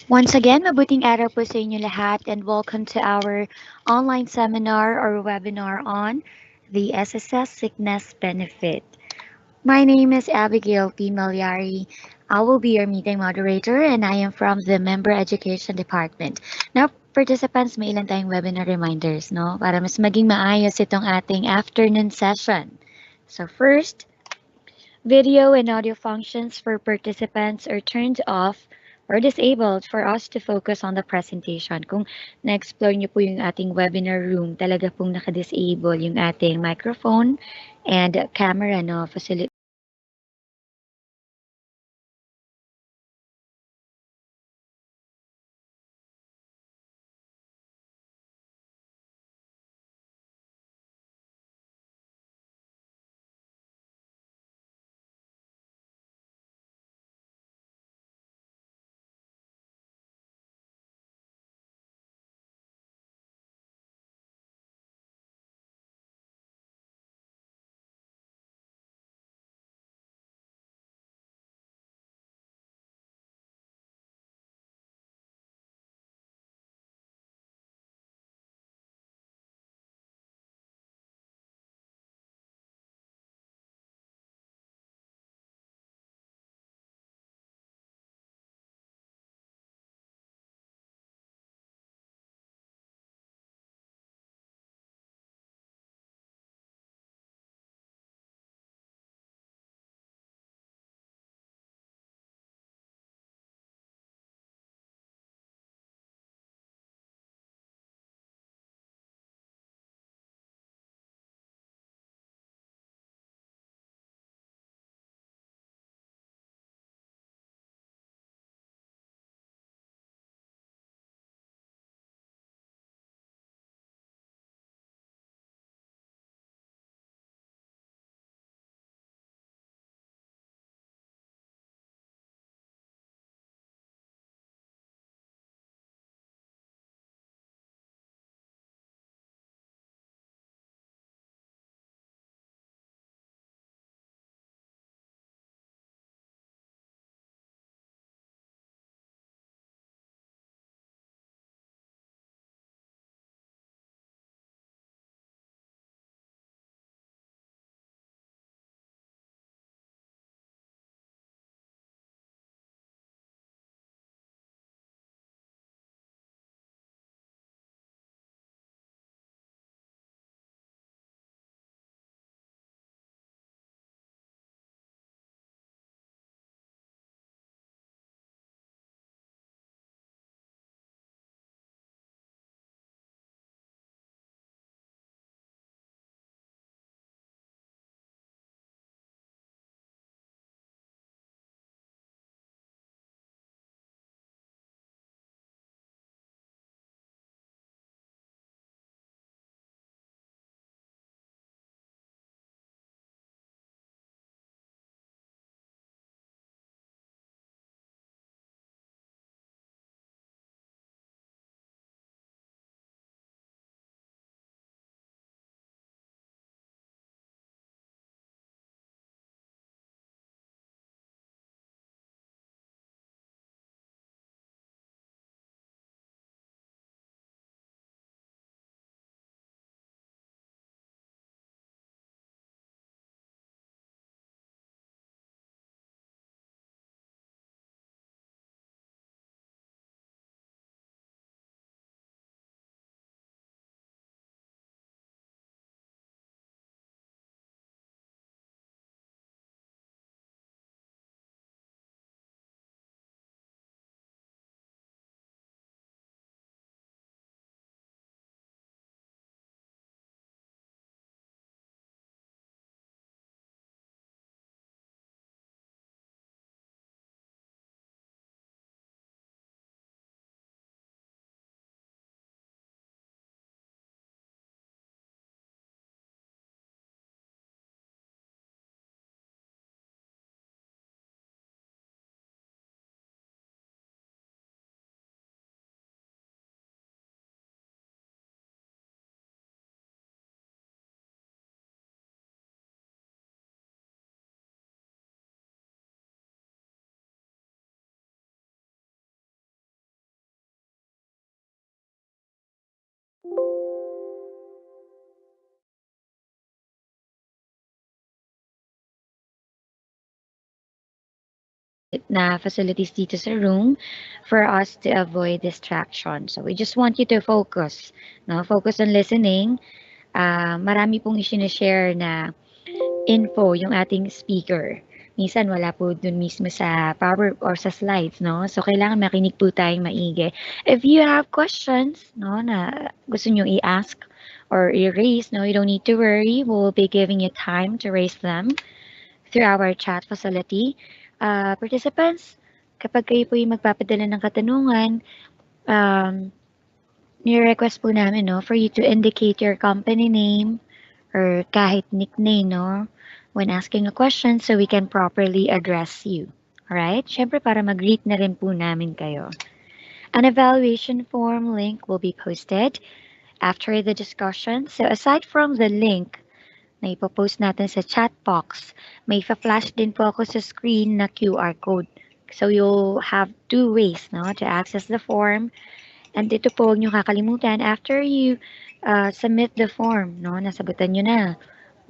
Once again, mabuting araw po sa inyo lahat and welcome to our online seminar or webinar on the SSS Sickness Benefit. My name is Abigail P. Malyari. I will be your meeting moderator and I am from the Member Education Department. Now, participants, may ilan tayong webinar reminders, no? Para mas maging maayos itong ating afternoon session. So first, video and audio functions for participants are turned off or disabled for us to focus on the presentation. Kung na-explore niyo po yung ating webinar room, talaga pong naka-disable yung ating microphone and camera, no? Na facilities dito sa room for us to avoid distraction. So we just want you to focus, no? Focus on listening. Marami pong share na info yung ating speaker. Minsan wala po dun mismo sa power or sa slides, no? So kailangan makinig po tayong maigi. If you have questions, no, na gusto nyo i-ask or i-raise, no, you don't need to worry. We'll be giving you time to raise them through our chat facility. Participants, kapag kayo po yung magpapadala ng katanungan, um, ni-request po namin, no, for you to indicate your company name or kahit nickname, no, when asking a question so we can properly address you. Alright? Siyempre, para mag-greet na rin po namin kayo. An evaluation form link will be posted after the discussion. So aside from the link na ipopost natin sa chat box, may flash din po ako sa screen na QR code. So you'll have two ways, no, to access the form. And ito po, huwag niyo kakalimutan, after you submit the form, no, nasagutan niyo na,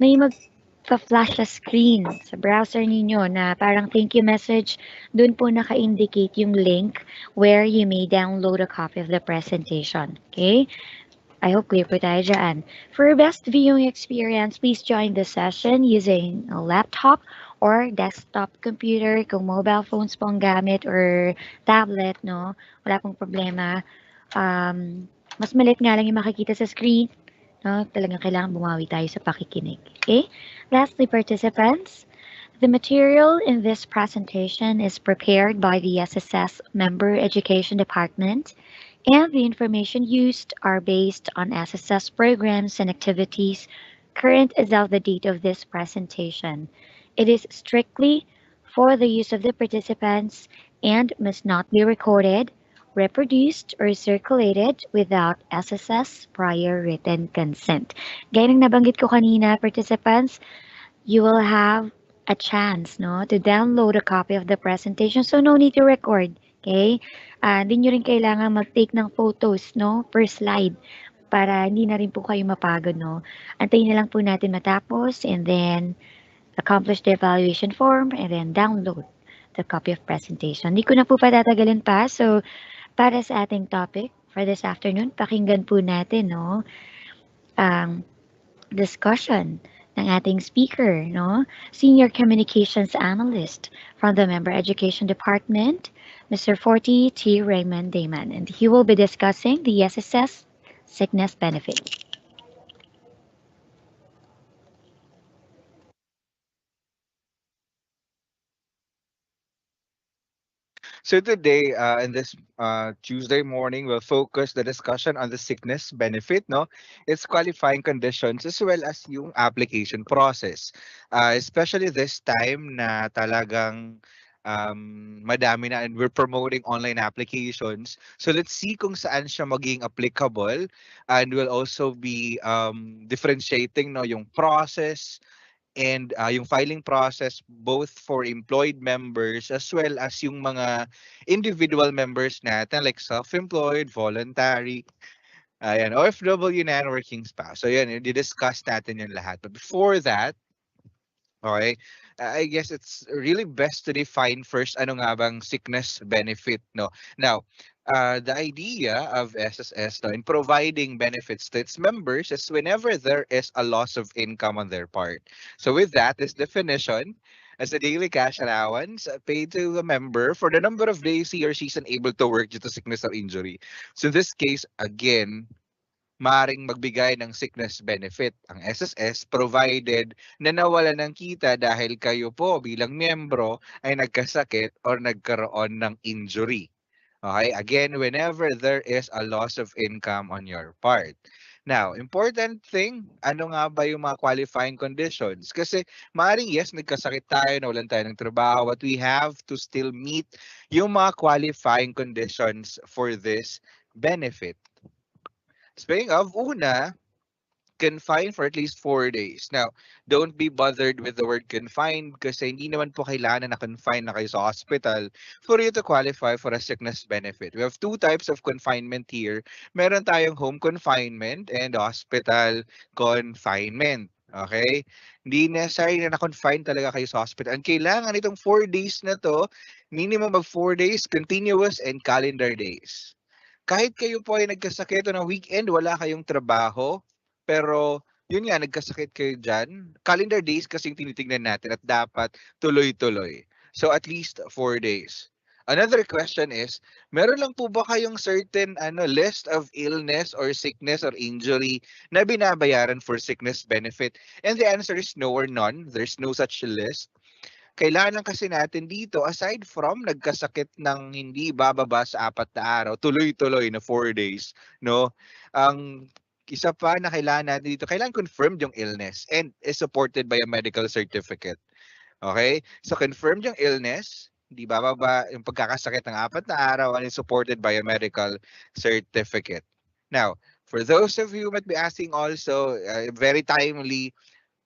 may mag-flash sa screen sa browser ninyo na parang thank you message. Doon po naka-indicate yung link where you may download a copy of the presentation. Okay? I hope clear po tayo dyan. For best viewing experience, please join the session using a laptop or desktop computer. Kung mobile phones po ang gamit or tablet, no? Wala pong problema. Mas maliit nga lang yung makikita sa screen. No? Talagang kailangan bumawi tayo sa pakikinig. Okay? Lastly, participants, the material in this presentation is prepared by the SSS Member Education Department, and the information used are based on SSS programs and activities current as of the date of this presentation. It is strictly for the use of the participants and must not be recorded, reproduced, or circulated without SSS prior written consent. Gaya ng nabanggit ko kanina, participants, you will have a chance, no, to download a copy of the presentation. So no need to record, okay? Hindi nyo rin kailangan mag-take ng photos, no, per slide para hindi na rin po kayo mapagod, no? Antayin na lang po natin matapos and then accomplish the evaluation form and then download the copy of presentation. Hindi ko na po patatagalin pa. So, para sa ating topic for this afternoon, pakinggan po natin, no, ang discussion ng ating speaker, no? Senior Communications Analyst from the Member Education Department, Mr. Forty T. Raymond Damon, and he will be discussing the SSS sickness benefit. So today, in this Tuesday morning, we'll focus the discussion on the sickness benefit, no? Its qualifying conditions as well as yung application process. Especially this time na talagang madami na and we're promoting online applications. So let's see kung saan siya maging applicable, and we'll also be differentiating, no, yung process and yung filing process both for employed members as well as yung mga individual members natin like self-employed, voluntary, ayan, OFW na and working spouse. So yan, i-discuss natin yung lahat. But before that, okay, I guess it's really best to define first ano nga bang sickness benefit, no? Now, the idea of SSS, no, in providing benefits to its members is whenever there is a loss of income on their part. So with that, this definition as a daily cash allowance paid to the member for the number of days he or she is unable to work due to sickness or injury. So in this case, again, maaring magbigay ng sickness benefit ang SSS provided na nawala ng kita dahil kayo po bilang miyembro ay nagkasakit or nagkaroon ng injury. Okay, again, whenever there is a loss of income on your part. Now, important thing, ano nga ba yung mga qualifying conditions? Kasi maaaring yes, nagkasakit tayo, nawalan tayo ng trabaho, but we have to still meet yung mga qualifying conditions for this benefit. Speaking of, una, confined for at least 4 days. Now, don't be bothered with the word confined kasi hindi naman po kailangan na confine na kayo sa hospital for you to qualify for a sickness benefit. We have two types of confinement here. Meron tayong home confinement and hospital confinement. Okay? Hindi necessary na na-confine talaga kayo sa hospital. Ang kailangan itong 4 days na to, minimum of 4 days, continuous and calendar days. Kahit kayo po ay nagkasakit o ng weekend, wala kayong trabaho, pero yun nga, nagkasakit kayo dyan, calendar days kasi yung tinitignan natin at dapat tuloy-tuloy. So at least 4 days. Another question is, meron lang po ba kayong certain list of illness or sickness or injury na binabayaran for sickness benefit? And the answer is no or none. There's no such list. Kailangan lang kasi natin dito, aside from nagkasakit ng hindi bababa sa 4 na araw, tuloy-tuloy na 4 days, no? Ang isa pa na kailangan natin dito, kailangan confirmed yung illness and is supported by a medical certificate. Okay? So confirmed yung illness, hindi bababa yung pagkakasakit ng 4 na araw and is supported by a medical certificate. Now, for those of you who might be asking also, very timely,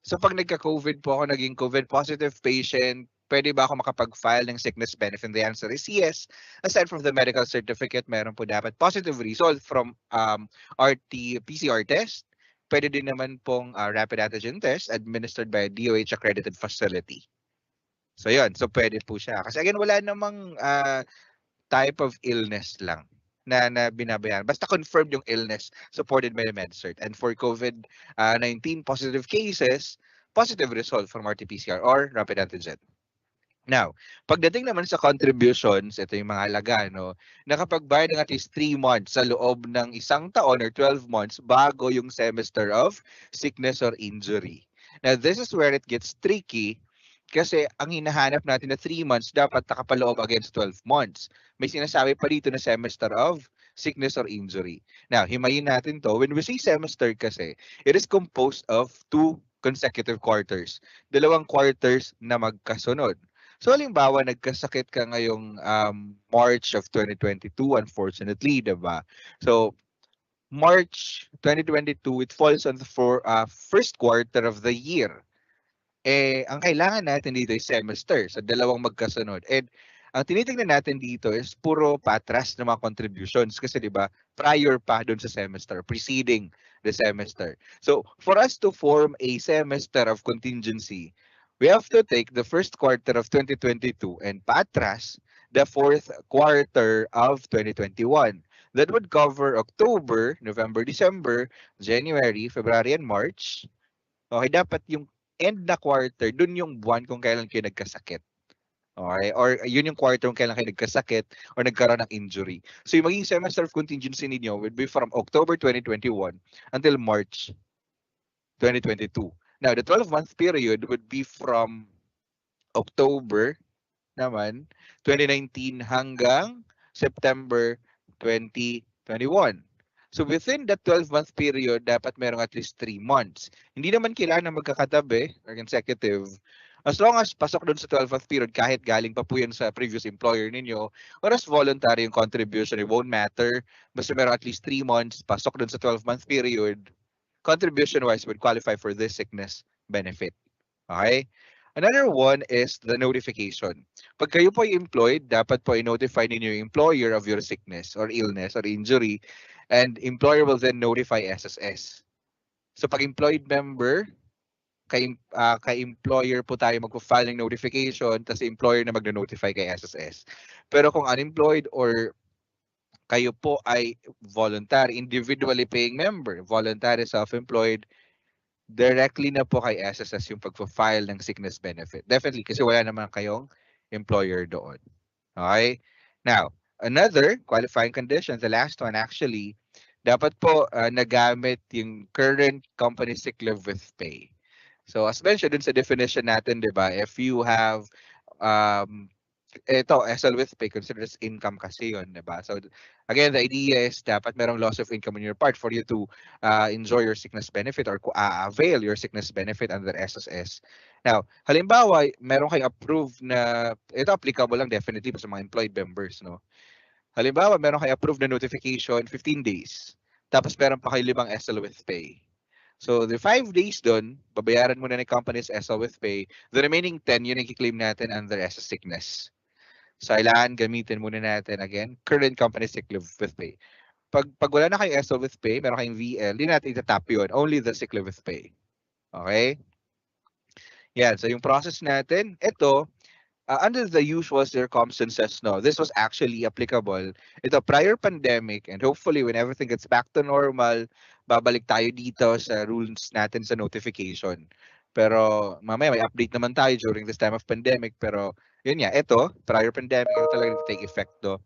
so pag nagka-COVID po ako, naging COVID positive patient, pwede ba ako makapag-file ng sickness benefit? And the answer is yes. Aside from the medical certificate, meron po dapat positive result from RT-PCR test. Pwede din naman pong rapid antigen test administered by a DOH accredited facility. So yun, so pwede po siya. Kasi again, wala namang type of illness lang na binabayaran. Basta confirmed yung illness supported by the MedCert. And for COVID-19 positive cases, positive result from RT-PCR or rapid antigen. Now, pagdating naman sa contributions, ito yung mga halaga, no? Nakapagbayad ng at least 3 months sa loob ng isang taon or 12 months bago yung semester of sickness or injury. Now, this is where it gets tricky kasi ang hinahanap natin na 3 months dapat nakapaloob against 12 months. May sinasabi pa dito na semester of sickness or injury. Now, himayin natin to. When we say semester kasi, it is composed of 2 consecutive quarters. Dalawang quarters na magkasunod. So halimbawa nagkasakit ka ngayong March of 2022 unfortunately, 'di ba? So March 2022 it falls on the first quarter of the year. Ang kailangan natin dito is semester, so dalawang magkasunod. And ang tinitingnan natin dito is puro patras na mga contributions kasi 'di ba prior pa doon sa semester, preceding the semester. So for us to form a semester of contingency, we have to take the first quarter of 2022 and patras the fourth quarter of 2021. That would cover October, November, December, January, February, and March. Okay, dapat yung end na quarter, dun yung buwan kung kailan kayo nagkasakit. Okay? Or yun yung quarter kung kailan kayo nagkasakit or nagkaroon ng injury. So yung maging semester of contingency ninyo would be from October 2021 until March 2022. Now, the 12-month period would be from October naman 2019 hanggang September 2021. So within that 12-month period, dapat merong at least 3 months. Hindi naman kailangan na magkakatabi or consecutive. As long as pasok doon sa 12-month period, kahit galing pa po yan sa previous employer ninyo, or as voluntary yung contribution, it won't matter. Basta merong at least 3 months, pasok doon sa 12-month period, contribution-wise would qualify for this sickness benefit. Okay? Another one is the notification. Pag kayo po ay employed, dapat po i-notify ninyo yung employer of your sickness or illness or injury, and employer will then notify SSS. So pag employed member, kay employer po tayo magpo-file ng notification, tapos employer na magno-notify kay SSS. Pero kung unemployed or kayo po ay voluntary, individually paying member, voluntary self-employed, directly na po kay SSS yung pagpa-file ng sickness benefit. Definitely, kasi wala naman kayong employer doon. Okay? Now, another qualifying condition, the last one actually, dapat po nagamit yung current company sick leave with pay. So as mentioned dun sa definition natin, di ba, if you have um, ito, SL with pay, considered as income kasi yun, di ba? So, again, the idea is dapat merong loss of income on your part for you to enjoy your sickness benefit or avail your sickness benefit under SSS. Now, halimbawa, meron kayo approved na, ito applicable lang definitely sa mga employed members, no? Halimbawa, meron kayo approved na notification, 15 days. Tapos meron pa kayo 5 SL with pay. So, the 5 days dun, babayaran muna ng company's SL with pay. The remaining 10, yun ang i-claim natin under SS sickness. So, kailangan gamitin muna natin, again, current company sick leave with pay. Pag wala na kayong SL with pay, meron kayong VL, hindi natin itatap yun. Only the sick leave with pay. Okay? Yan. So, yung process natin, ito, under the usual circumstances, no, this was actually applicable. Ito, prior pandemic, and hopefully when everything gets back to normal, babalik tayo dito sa rules natin sa notification. Pero mamaya may update naman tayo during this time of pandemic. Pero yun nga, ito, prior pandemic, ito talaga take effect do.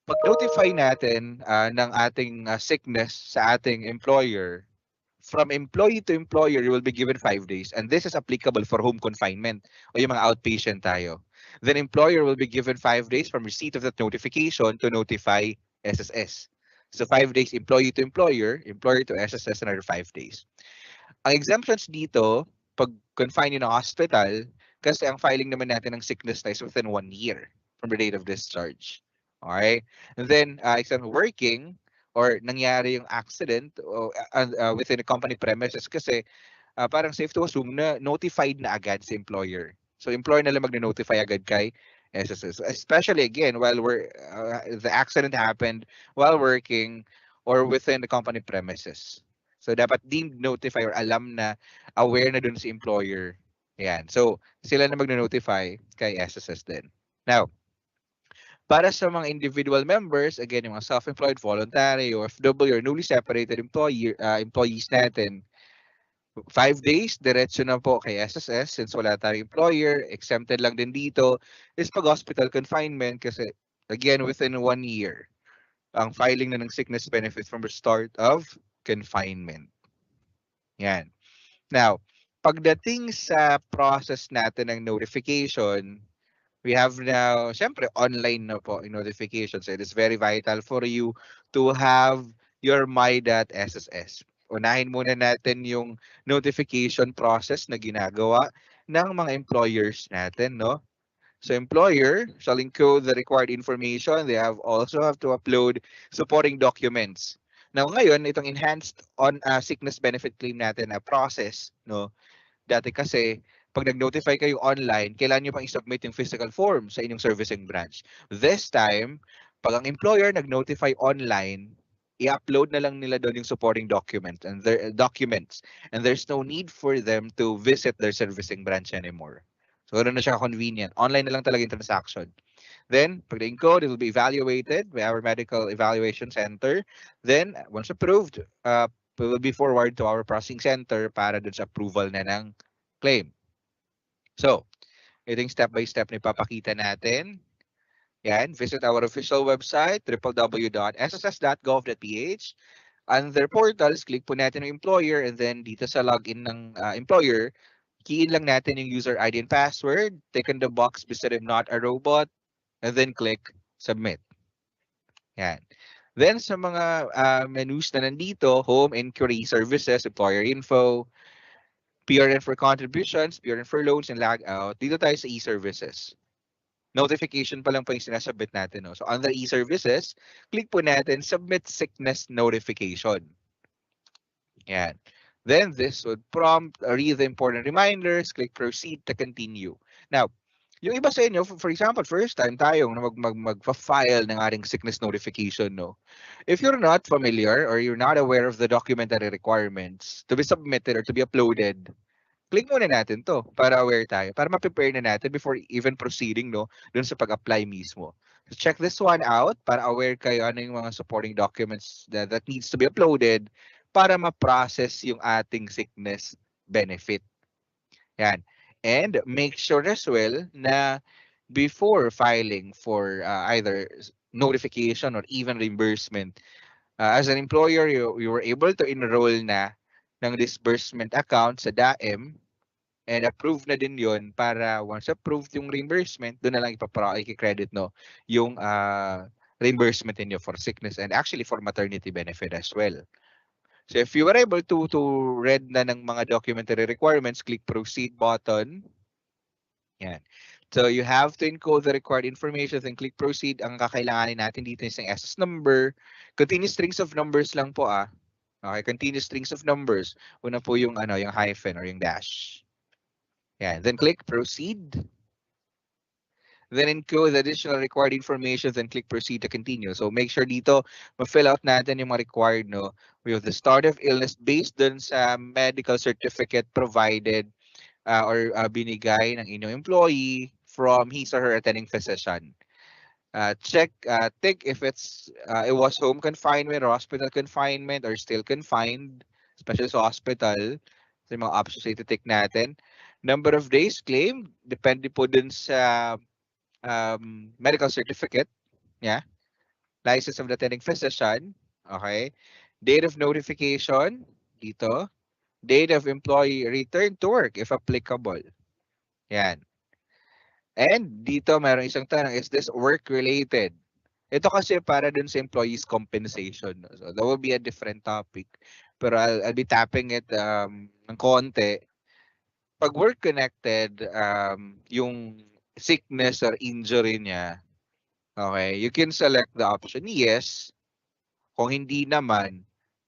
Pag-notify natin ng ating sickness sa ating employer, from employee to employer, you will be given 5 days. And this is applicable for home confinement o yung mga outpatient tayo. Then employer will be given 5 days from receipt of that notification to notify SSS. So 5 days employee to employer to SSS, another 5 days. Ang exemptions dito, pag confine yun ng hospital, kasi ang filing naman natin ng sickness na is within 1 year from the date of discharge. Okay? And then, except working, or nangyari yung accident within the company premises kasi parang safe to assume na notified na agad si employer. So employer na lang mag-notify agad kay SSS. Especially again, the accident happened while working or within the company premises. So dapat deemed notify or alam na aware na dun si employer. Yan. So sila na mag-notify kay SSS din. Now, para sa mga individual members, again, yung mga self-employed, voluntary, OFW, or newly separated employees natin, 5 days, diretso na po kay SSS since wala tayong employer. Exempted lang din dito is pag-hospital confinement kasi, again, within 1 year, ang filing na ng sickness benefit from the start of confinement. Yan. Now, pagdating sa process natin ng notification, we have now, syempre, online na po yung notification. So it is very vital for you to have your my.sss. Unahin muna natin yung notification process na ginagawa ng mga employers natin, no? So employer shall encode the required information. They also have to upload supporting documents. Now ngayon, itong enhanced on sickness benefit claim natin na process, no? Dati kasi, pag nag-notify kayo online, kailangan nyo pang i-submit yung physical form sa inyong servicing branch. This time, pag ang employer nag-notify online, i-upload na lang nila doon yung supporting documents. And there's no need for them to visit their servicing branch anymore. So, ganoon na siya convenient. Online na lang talaga yung transaction. Then, pag na-encode, it will be evaluated by our medical evaluation center. Then, once approved, will be forward to our processing center para dun sa approval na ng claim. So, ito yung step-by-step na ipapakita natin. Yan, visit our official website, www.sss.gov.ph. Under portals, click po natin yung employer and then dito sa login ng employer, key in lang natin yung user ID and password, tick on the box beside I'm not a robot, and then click submit. Yan. Then sa mga menus na nandito, home, inquiry, services, employer info, PRN for contributions, PRN for loans, and lag out. Dito tayo sa e-services. Notification pa lang po yung sinasubmit natin. No? So under e-services, click po natin submit sickness notification. Yan. Then this would prompt read the important reminders, click proceed to continue. Now, yung iba sa inyo, for example, first time tayong mag-file ng ating sickness notification, no? If you're not familiar or you're not aware of the documentary requirements to be submitted or to be uploaded, click muna natin to para aware tayo, para ma-prepare na natin before even proceeding, no, dun sa pag-apply mismo. So check this one out para aware kayo ano yung mga supporting documents that needs to be uploaded para ma-process yung ating sickness benefit. Yan. And make sure as well na before filing for either notification or even reimbursement, as an employer, you were able to enroll na ng disbursement account sa DAEM and approve na din yon para once approved yung reimbursement, doon na lang i-credit no yung reimbursement niyo for sickness and actually for maternity benefit as well. So if you were able to read na ng mga documentary requirements, click proceed button. Yan. So you have to encode the required information and click proceed. Ang kakailanganin natin dito is yung SS number. Continuous strings of numbers lang po Okay, continuous strings of numbers. Una po yung ano, yung hyphen or yung dash. Yan. Then click proceed. Then encode the additional required information, then click proceed to continue. So make sure dito, ma-fill out natin yung mga required, no? We have the start of illness based dun sa medical certificate provided or binigay ng inyong employee from his or her attending physician. Check, tick if it was home confinement or hospital confinement or still confined, especially sa hospital. So yung mga options na iti-tick natin. Number of days claimed, depende po dun sa medical certificate. Yeah. License of the attending physician. Okay. Date of notification. Dito. Date of employee return to work if applicable. Yan. And dito mayroong isang tanong, is this work-related? Ito kasi para dun sa employees compensation. No? So that will be a different topic. Pero I'll be tapping it ng konti. Pag work-connected, yung sickness or injury niya, okay, you can select the option yes. Kung hindi naman,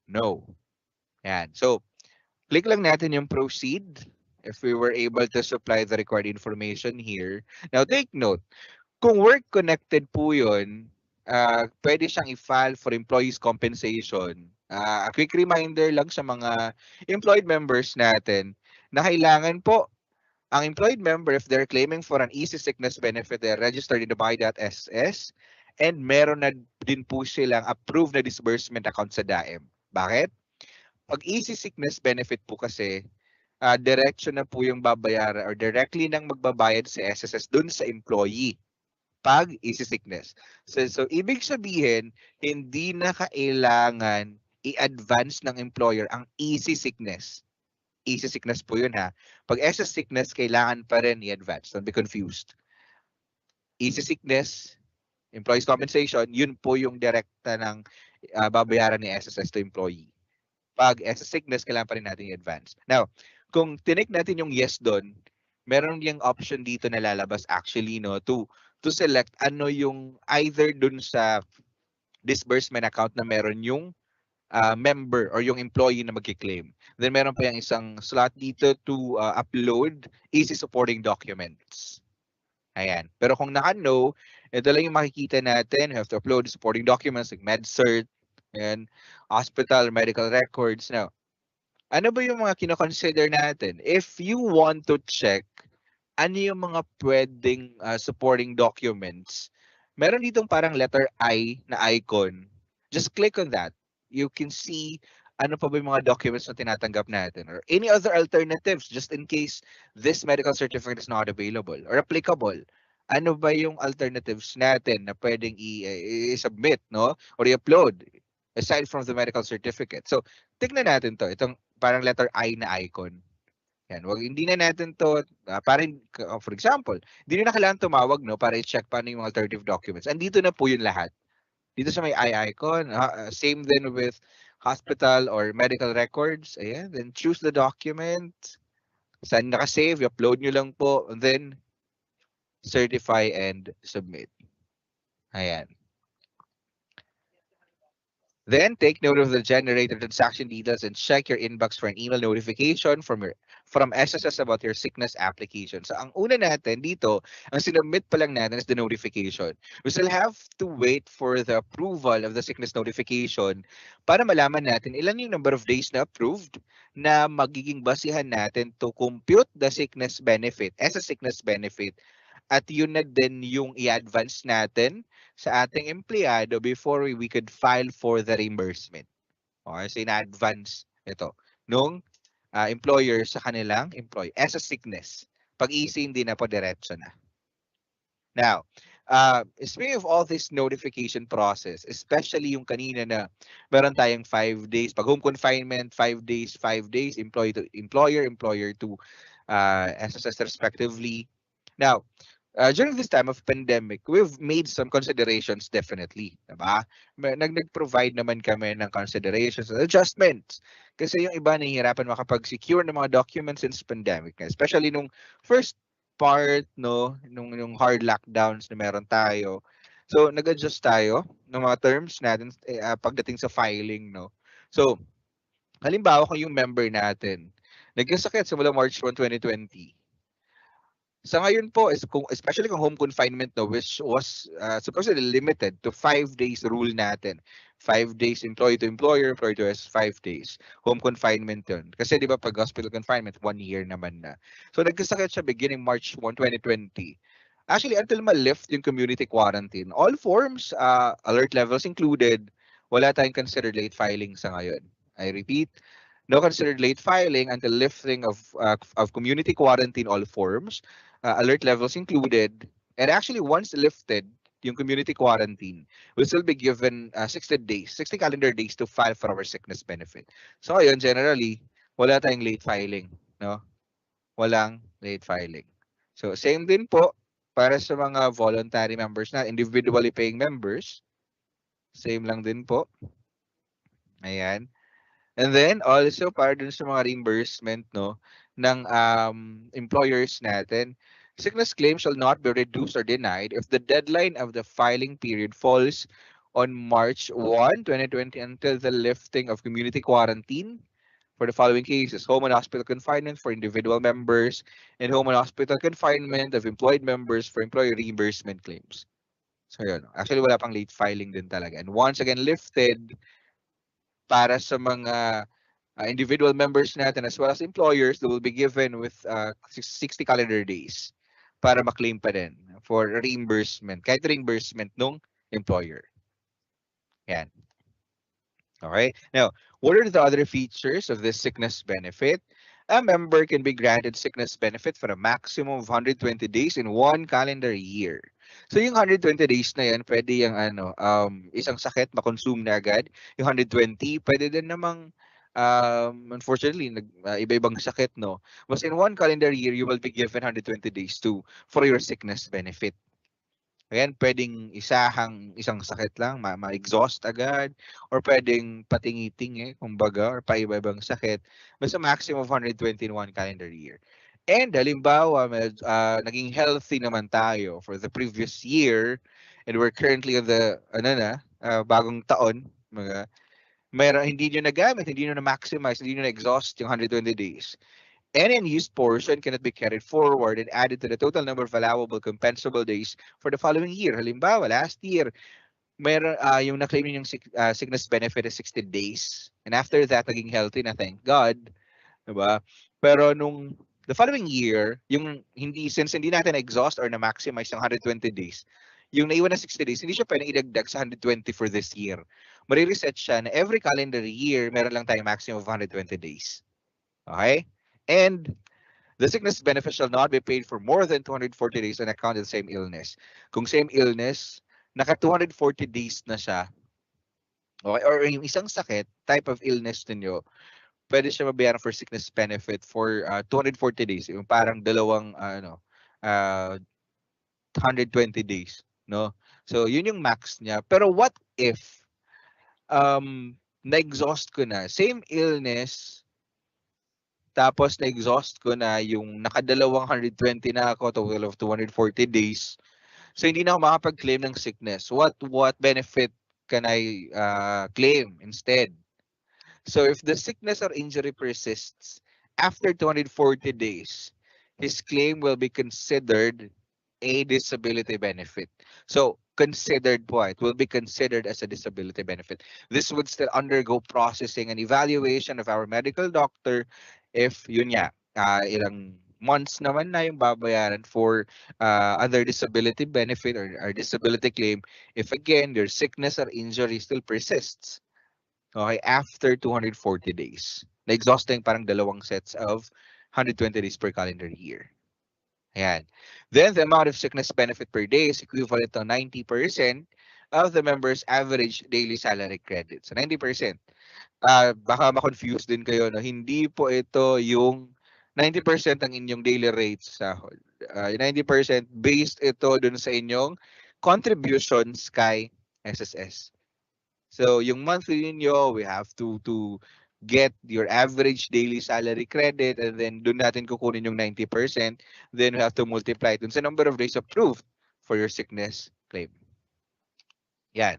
no. Yan. So, click lang natin yung proceed if we were able to supply the required information here. Now, take note, kung work connected po yun, pwede siyang i-file for employees compensation. A quick reminder lang sa mga employed members natin na kailangan po ang employed member, if they're claiming for an easy sickness benefit, they're registered in the buy.ss and meron na din po silang approved na disbursement account sa DAEM. Bakit? Pag easy sickness benefit po kasi, diretso na po yung babayaran or directly nang magbabayad sa SSS dun sa employee pag easy sickness. So ibig sabihin, hindi na kailangan i-advance ng employer ang easy sickness. Easy sickness po yun ha. Pag excess sickness, kailangan pa rin i-advance. Don't be confused. Easy sickness, employees compensation, yun po yung direkta ng babayaran ni SSS to employee. Pag excess sickness, kailangan pa rin natin i-advance. Now, kung tinik natin yung yes doon, meron yung option dito na lalabas actually no to select ano yung either dun sa disbursement account na meron yung member or yung employee na magki-claim. Then meron pa yung isang slot dito to upload easy supporting documents. Ayan. Pero kung naka-no, ito lang yung makikita natin. You have to upload supporting documents like MedCert and hospital medical records. Now, ano ba yung mga kino-consider natin? If you want to check ano yung mga pwedeng supporting documents, meron ditong parang letter I na icon. Just click on that. You can see ano pa ba yung mga documents na tinatanggap natin or any other alternatives just in case this medical certificate is not available or applicable. Ano ba yung alternatives natin na pwedeng i-submit, no? Or i-upload aside from the medical certificate. So, tignan natin to. Itong parang letter I na icon. Yan, hindi na natin to for example, hindi na kailangan tumawag no para i-check paano yung alternative documents. Andito na po yun lahat. Dito sa may I icon, same then with hospital or medical records. Ayan, then choose the document. Saan naka-save, upload nyo lang po, and then certify and submit. Ayan. Then take note of the generated transaction details and check your inbox for an email notification from SSS about your sickness application. So ang una natin dito, ang sinubmit pa lang natin is the notification. We still have to wait for the approval of the sickness notification para malaman natin ilan yung number of days na approved na magiging basihan natin to compute the sickness benefit as a sickness benefit. At yun na din yung i-advance natin sa ating empleyado before we could file for the reimbursement. Okay, so in-advance ito nung employer sa kanilang employee as a sickness. Pag easy, hindi na po diretso na. Now, speaking of all this notification process, especially yung kanina na meron tayong 5 days, pag home confinement, 5 days, 5 days, employee to employer, employer to SSS respectively. Now, during this time of pandemic, we've made some considerations definitely, diba? Nag-provide naman kami ng considerations and adjustments. Kasi yung iba nahihirapan makapag-secure ng mga documents since pandemic, especially nung first part no nung hard lockdowns na meron tayo. So nag-adjust tayo ng mga terms natin pagdating sa filing no. So Halimbawa kung yung member natin nagkasakit simula March 1, 2020. Sa ngayon po, is kung, especially kung home confinement, no, which was supposedly limited to 5 days rule natin. 5 days employee to employer, employer to us 5 days. Home confinement yun. Kasi di ba pag hospital confinement, 1 year naman na. So nagkasakit siya beginning March 1, 2020. Actually, until ma-lift yung community quarantine, all forms, alert levels included, wala tayong considered late filing sa ngayon. I repeat, no considered late filing until lifting of community quarantine all forms, alert levels included. And actually, once lifted, yung community quarantine, will still be given 60 days, 60 calendar days to file for our sickness benefit. So ayun, generally, wala tayong late filing. No? Walang late filing. So same din po para sa mga voluntary members na individually paying members. Same lang din po. Ayan. And then also para dun sa mga reimbursement no ng employers natin, sickness claims shall not be reduced or denied if the deadline of the filing period falls on March 1, 2020 until the lifting of community quarantine for the following cases: home and hospital confinement for individual members and home and hospital confinement of employed members for employee reimbursement claims. So yun. Actually, wala pang late filing din talaga. And once again lifted, para sa mga individual members natin as well as employers, they will be given with 60 calendar days para ma-claim pa din for reimbursement, kahit reimbursement nung employer. Yan. Okay. Now, what are the other features of this sickness benefit? A member can be granted sickness benefit for a maximum of 120 days in one calendar year. So yung 120 days na yan, pwede yung isang sakit makonsume na agad. Yung 120, pwede din namang unfortunately, iba-ibang sakit, no? But in one calendar year, you will be given 120 days to for your sickness benefit. Ayan, puwedeng isang sakit lang ma-exhaust agad or puwedeng patingi-tingi kumbaga or paiba-ibang sakit. Basta maximum of 120 in one calendar year. And halimbawa naging healthy naman tayo for the previous year and we're currently on the bagong taon, hindi niyo nagamit, hindi niyo na-maximize, hindi niyo na-exhaust yung 120 days. Any unused portion cannot be carried forward and added to the total number of allowable compensable days for the following year. Halimbawa, last year, yung na-claim yung sickness benefit is 60 days. And after that, naging healthy na, thank God. Diba? Pero nung the following year, since hindi natin exhaust or na-maximize yung 120 days, yung naiwan na 60 days, hindi siya pwedeng idagdag sa 120 for this year. Marireset siya na every calendar year, meron lang tayong maximum of 120 days. Okay? And the sickness benefit shall not be paid for more than 240 days on account of the same illness. Kung same illness, naka 240 days na siya, okay, or yung isang sakit, type of illness ninyo, pwede siya mabayaran for sickness benefit for 240 days. Yung parang dalawang, 120 days. No? So, yun yung max niya. Pero what if na-exhaust ko na, same illness, tapos na-exhaust ko na yung nakadalawang 120 na ako, total of 240 days. So hindi na ako makapag-claim ng sickness. What benefit can I claim instead? So if the sickness or injury persists after 240 days, his claim will be considered a disability benefit. So considered po, it will be considered as a disability benefit. This would still undergo processing and evaluation of our medical doctor if yun nga, ilang months naman na yung babayaran for other disability benefit or disability claim if again your sickness or injury still persists. Okay, after 240 days. Na-exhausting parang dalawang sets of 120 days per calendar year. Ayan. Then the amount of sickness benefit per day is equivalent to 90% of the member's average daily salary credit. So 90%. Baka ma-confuse din kayo na hindi po ito yung 90% ang inyong daily rates sa sahod. 90% based ito dun sa inyong contributions kay SSS. So yung monthly ninyo, we have to get your average daily salary credit and then doon natin kukunin yung 90%. Then we have to multiply it dun sa number of days approved for your sickness claim. Yan.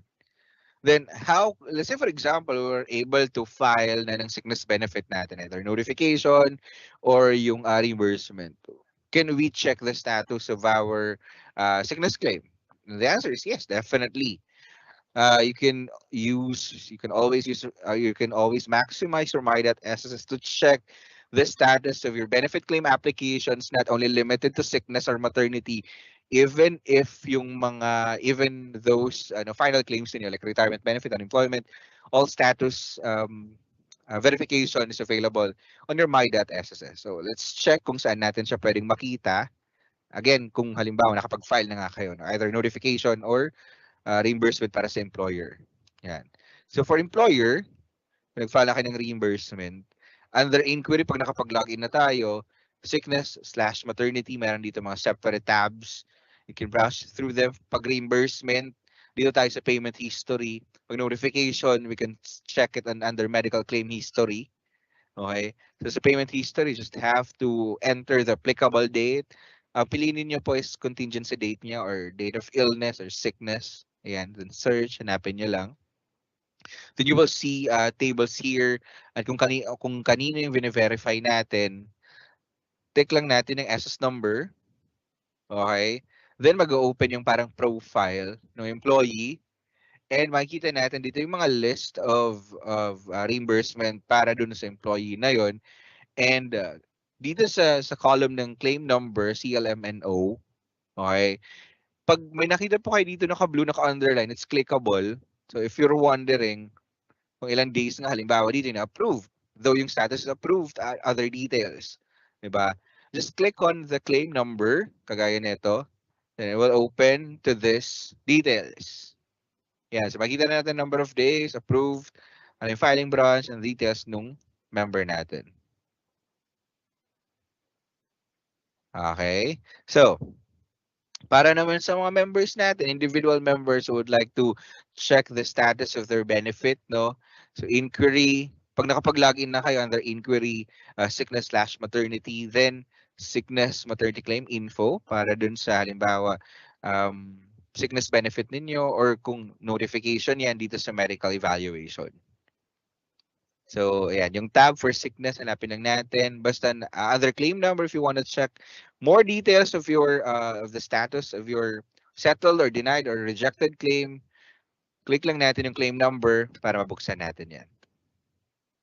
Then how, let's say for example, we're able to file na ng sickness benefit natin, either notification or yung reimbursement. Can we check the status of our sickness claim? The answer is yes, definitely. You can always use, you can always maximize your My.SSS to check the status of your benefit claim applications, not only limited to sickness or maternity, even if yung mga, even those final claims niyo like retirement benefit, unemployment, all status verification is available on your My.SSS. So let's check kung saan natin siya pwedeng makita. Again, kung halimbawa nakapag-file na nga kayo, no? Either notification or reimbursement para sa employer. Yan. So for employer, nag-file na kayo ng reimbursement. Under inquiry, pag nakapag-login na tayo, sickness slash maternity, meron dito mga separate tabs. You can browse through them. Pag reimbursement, dito tayo sa payment history. Pag notification, we can check it under medical claim history. Okay? So sa payment history, just have to enter the applicable date. Piliin niyo po is contingency date niya or date of illness or sickness. Ayan, then search, hanapin niyo lang. Then you will see tables here at kung kanino yung verify natin, click lang natin yung SS number. Okay? Then mag-open yung parang profile ng employee. And makikita natin dito yung mga list of reimbursement para dun sa employee na yon. And dito sa column ng claim number, CLMNO, okay, pag may nakita po kayo dito naka-blue, naka-underline, it's clickable. So if you're wondering kung ilang days nga, halimbawa dito na approved, though yung status is approved, other details. Diba? Just click on the claim number, kagaya nito, then it will open to this details. Yeah, so makita na natin number of days, approved, ano yung filing branch, and details nung member natin. Okay? So, para naman sa mga members natin, individual members who would like to check the status of their benefit, no? So, inquiry, pag nakapag-login na kayo under inquiry, sickness slash maternity, then sickness maternity claim info para dun sa halimbawa sickness benefit ninyo or kung notification yan dito sa medical evaluation. So, ayan, yung tab for sickness, hanapin lang natin. Basta other claim number if you want to check more details of your of the status of your settled or denied or rejected claim. Click lang natin yung claim number para mabuksan natin yan.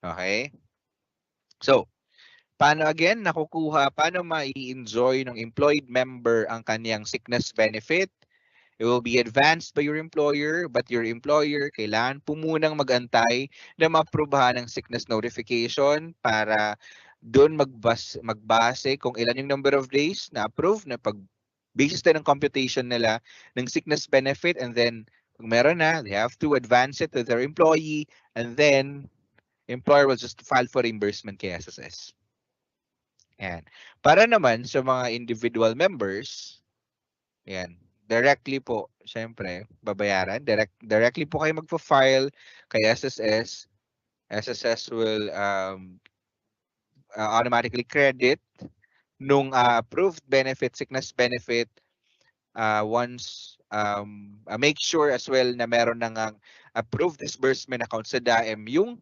Okay? So, paano ma-enjoy ng employed member ang kanyang sickness benefit? It will be advanced by your employer, but your employer kailangan po munang mag-antay na maaprubahan ng sickness notification para doon magbase kung ilan yung number of days na approve na pag basis din ng computation nila ng sickness benefit, and then kung meron na, they have to advance it to their employee, and then employer will just file for reimbursement kay SSS. Yan. Para naman sa mga individual members, yan, directly po, syempre, babayaran. Directly po kayo magpa-file kay SSS. SSS will automatically credit nung approved benefit, sickness benefit, once make sure as well na meron nang approved disbursement account sa DAEM yung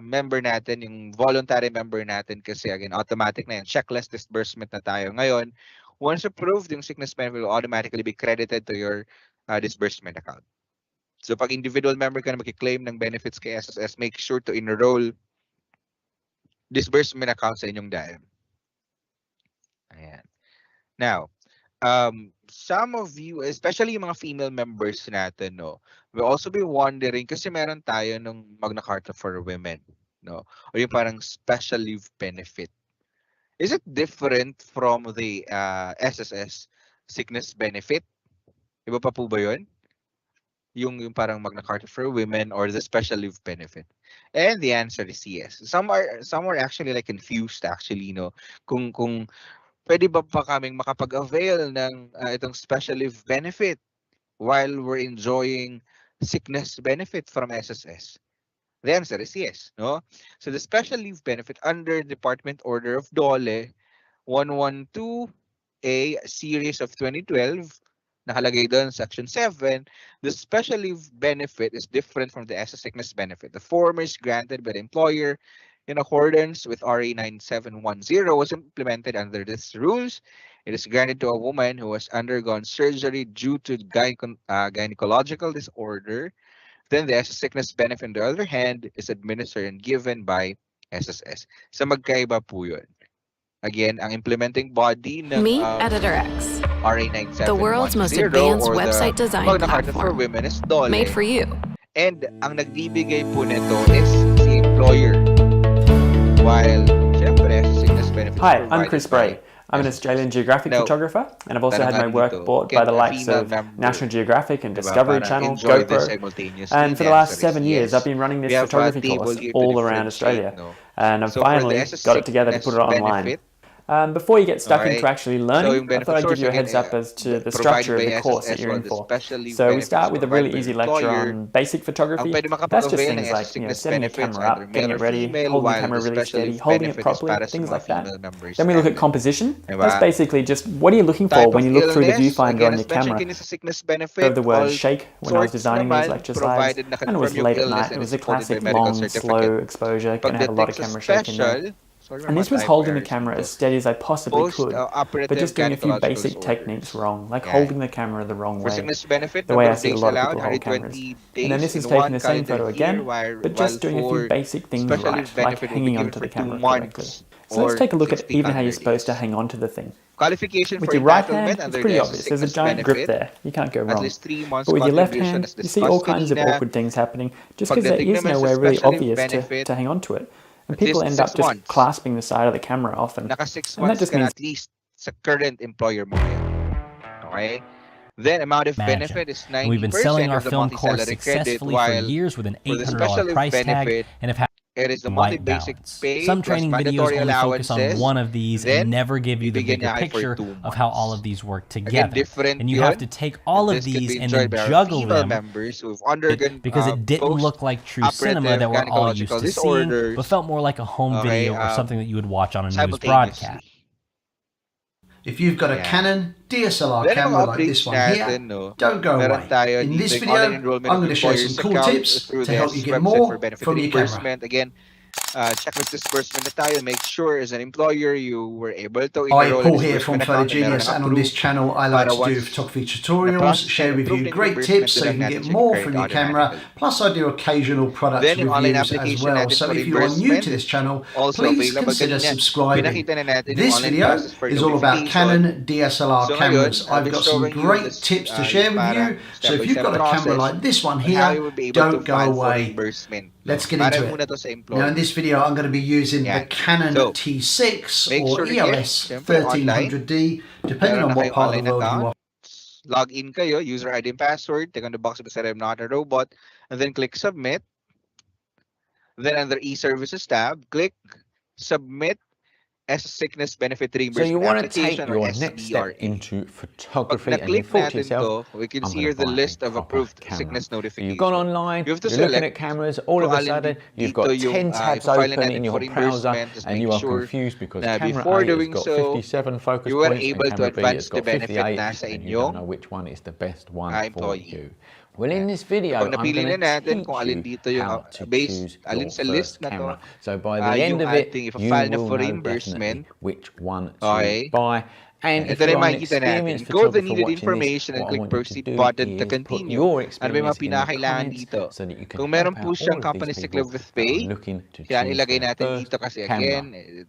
member natin, yung voluntary member natin, kasi again, automatic na yan. Checklist disbursement na tayo ngayon. Once approved, yung sickness benefit will automatically be credited to your disbursement account. So pag individual member ka na mag-claim ng benefits kay SSS, make sure to enroll disbursement account sa inyong DAEM. Ayan. Now, some of you, especially yung mga female members natin, no, will also be wondering kasi meron tayo nung Magna Carta for Women, no, o yung parang special leave benefit. Is it different from the SSS sickness benefit? Iba pa po ba yun? Yung parang Magna Carta for Women or the special leave benefit? And the answer is yes. Some are actually like confused actually, no, kung pwede ba pa kaming makapag-avail ng itong special leave benefit while we're enjoying sickness benefit from SSS? The answer is yes, no? So the special leave benefit under Department Order of Dole 112A series of 2012, nakalagay doon, Section 7, the special leave benefit is different from the excess sickness benefit. The former is granted by the employer in accordance with RA 9710 was implemented under these rules. It is granted to a woman who has undergone surgery due to gynecological disorder. Then the excess sickness benefit, on the other hand, is administered and given by SSS. So magkaiba po yun. Again, ang implementing body ng Meet Editor X, RA the world's most 9710 advanced or the website design Magna Carta for platform, Women is DOLE. made for you. And ang nagbibigay po nito is si employer. While, syempre, sickness benefits. Hi, I'm Chris Bray. I'm an Australian geographic photographer, and I've also had my work bought by the likes of National Geographic and Discovery Channel, GoPro. And for the last 7 years, I've been running this photography course all around Australia. And I've finally got it together to put it online. Before you get stuck into actually learning, I thought I'd give you a heads up as to the structure of the course that you're in for. So we start with a really easy lecture on basic photography. That's just things like setting your camera up, getting it ready, holding the camera really steady, holding it properly, things like that. Then we look at composition. That's basically just what are you looking for when you look through the viewfinder on your camera. Of the word shake when I was designing these lecture slides, and it was late at night. It was a classic long, slow exposure. Gonna have a lot of camera shake in there. And this was holding the camera as steady as I possibly could, but just doing a few basic techniques wrong, like holding the camera the wrong way, the way I see a lot of people hold cameras. And then this is taking the same photo again, but just doing a few basic things right, like hanging onto the camera correctly. So let's take a look at even how you're supposed to hang on to the thing. With your right hand, it's pretty obvious. There's a giant grip there. You can't go wrong. But with your left hand, you see all kinds of awkward things happening, just because there is nowhere really obvious to hang on to it. And people end up just clasping the side of the camera often. And that just means at least sa current employer mo yan. Okay? Then amount of benefit is 90%. We've been selling our of the film course multi-salary successfully credit, for years with an for the $800 special price tag benefit, and have had it is the white multi-basic balance. pay Some plus training videos mandatory only focus on allowances. one of these Then, and never give you the bibigyan bigger niya kayo for picture 2 of how all months. of these work Again, together. different And you yun. have to take all of This could these be and enjoyed then by our juggle female them members who've undergone because it didn't look like true cinema that we're all used to seeing, but felt more like a home video or something that you would watch on a news broadcast. If you've got a Canon DSLR camera like this one here, don't go away. In this video, I'm going to share some cool tips to help you get more from your camera. Again, checklist disbursement na tayo. Make sure as an employer you were able to Hi, enroll Paul in here from disbursement account Photogenius, and on this channel I like to do photography tutorials, share with you great tips so you can get more from your camera, plus I do occasional product reviews as well. So if you are new to this channel, please consider subscribing. This video is all about Canon DSLR cameras. I've got some great tips to share with you, so if you've got a camera like this one here, don't go away. Let's get into it. Now in this video I'm going to be using the Canon T6 or EOS 1300D, depending on what part of the world you are. Log in kayo, user ID and password, click on the box beside I'm not a robot, and then click submit. Then under e-services tab, click submit as a sickness benefit reimbursement. So you want to take your next step into photography and you thought to yourself, we can see here the list of approved sickness notifications. You've gone online, you're looking at cameras, all of a sudden you've got 10 tabs open in your browser and you are confused because camera A has got 57 focus points and camera B has got 58 and you don't know which one is the best one for you. Well, in this video, I'm going to teach you how to choose your first camera. So by the end of it, you will know definitely which one to buy. And if you're an experienced photographer watching this, what I want you to do is put your experience in the comments so that you can help out all of these people that are looking to choose their first camera.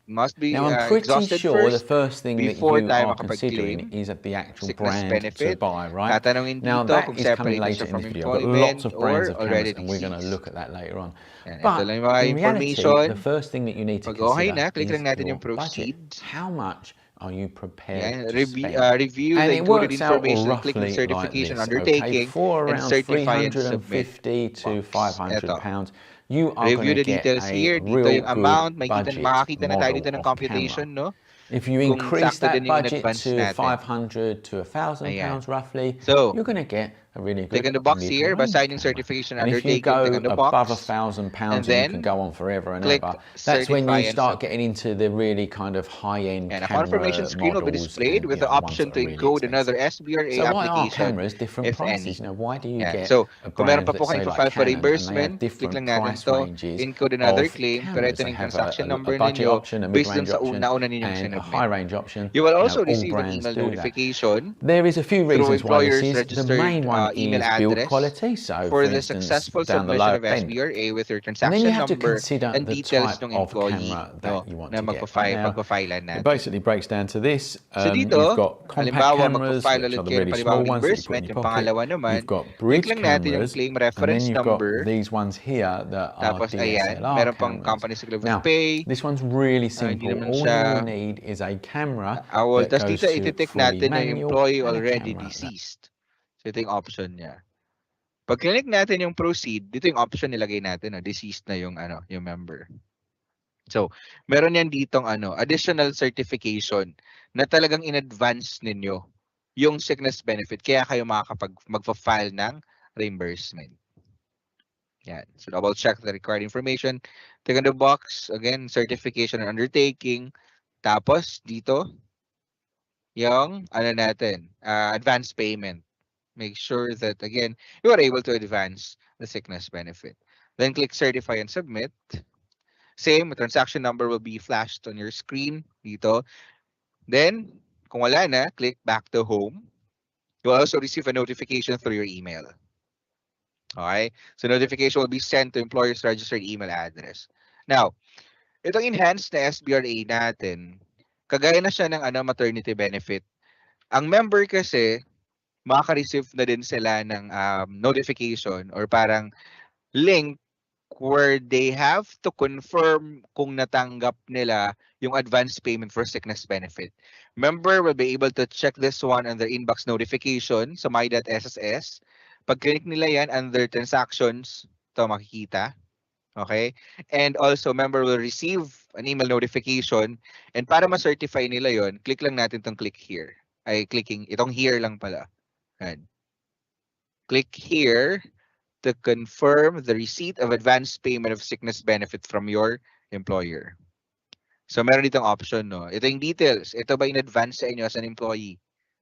Now, I'm pretty sure the first thing that you are considering is the actual brand to buy, right? Now, that is coming later in this video. I've got lots of brands of cameras and we're going to look at that later on. But in reality, the first thing that you need to consider is your budget. How much are you prepared to spend? Review and the it included works out information, roughly click on certification like this, undertaking, for and around certify and submit. 350 to 500 pounds, you are Review going to the get details a here. Dito real yung amount, good budget makikita na tayo dito ng model of computation, camera. no? If you increase that budget to 500 to 1,000 pounds roughly, you're going to get really good. Click on the box here by signing certification and if you undertaking. go Click on the above box, £1,000, then you can go on forever and click ever. That's when certify you and start submit. getting into the really kind of high-end And a camera confirmation screen will be models displayed and with the the ones option that to are really encode another expensive. SBRA So why aren't application, cameras different if prices? any. You know, why do you get So, a kung meron brand, pa po let's say kayong like file for Canon, and they have reimbursement, click different lang natin price to, ranges encode another of claim, pero cameras? ito na They yung have transaction a number budget ninyo option, a based dun mid-range sa option, nauna ninyong and a sinubmit. high-range option. You will You also know, all receive an brands email do that. notification There is a few through reasons why this employer's is. The registered main one email is build address quality. So, for for the instance, successful down the submission lower of end. SBRA with your And then you transaction have to number consider and the details type ng of employee, camera no, that you want na to get. Right now, magpa-filean it natin. basically breaks down to this. So You've dito, got compact halimbawa cameras, magpa-file which ulit are the kayo ng really small panibawang ones that you put in reimbursement. your Yung pocket. pangalawa naman, You've got click bridge lang natin yung cameras, claim and then reference you've got number. these ones here that are Tapos ayan, DSLR meron pang cameras. company signature Now, pay. this one's really Hindi simple. naman All siya you will need is a camera that Tapos goes dito to ititik fully natin na manual employee and a already camera. deceased. So ito yung option niya. Pag click natin yung proceed, dito yung option nilagay natin, deceased na yung yung member. So, meron yan ditong additional certification na talagang in advance ninyo yung sickness benefit kaya kayo magfa-file ng reimbursement. Yan. So, double check the required information. Click on the box, again, certification and undertaking. Tapos dito yung natin, advance payment. Make sure that again, you are able to advance the sickness benefit. Then click certify and submit. Same, the transaction number will be flashed on your screen dito. Then, kung wala na, click back to home. You will also receive a notification through your email. Okay? So notification will be sent to employer's registered email address. Now, itong enhanced na SBRA natin, kagaya na siya ng maternity benefit. Ang member kasi, makaka-receive na din sila ng notification or parang link where they have to confirm kung natanggap nila yung advance payment for sickness benefit. Member will be able to check this one on their inbox notification sa my.sss. Pag click nila yan under transactions, ito makikita. Okay? And also, member will receive an email notification. And para ma-certify nila yon, click lang natin itong click here. Ay, clicking, itong here lang pala. And click here to confirm the receipt of advance payment of sickness benefit from your employer. So, meron ditong option, no? Ito yung details. Ito ba in advance sa inyo as an employee?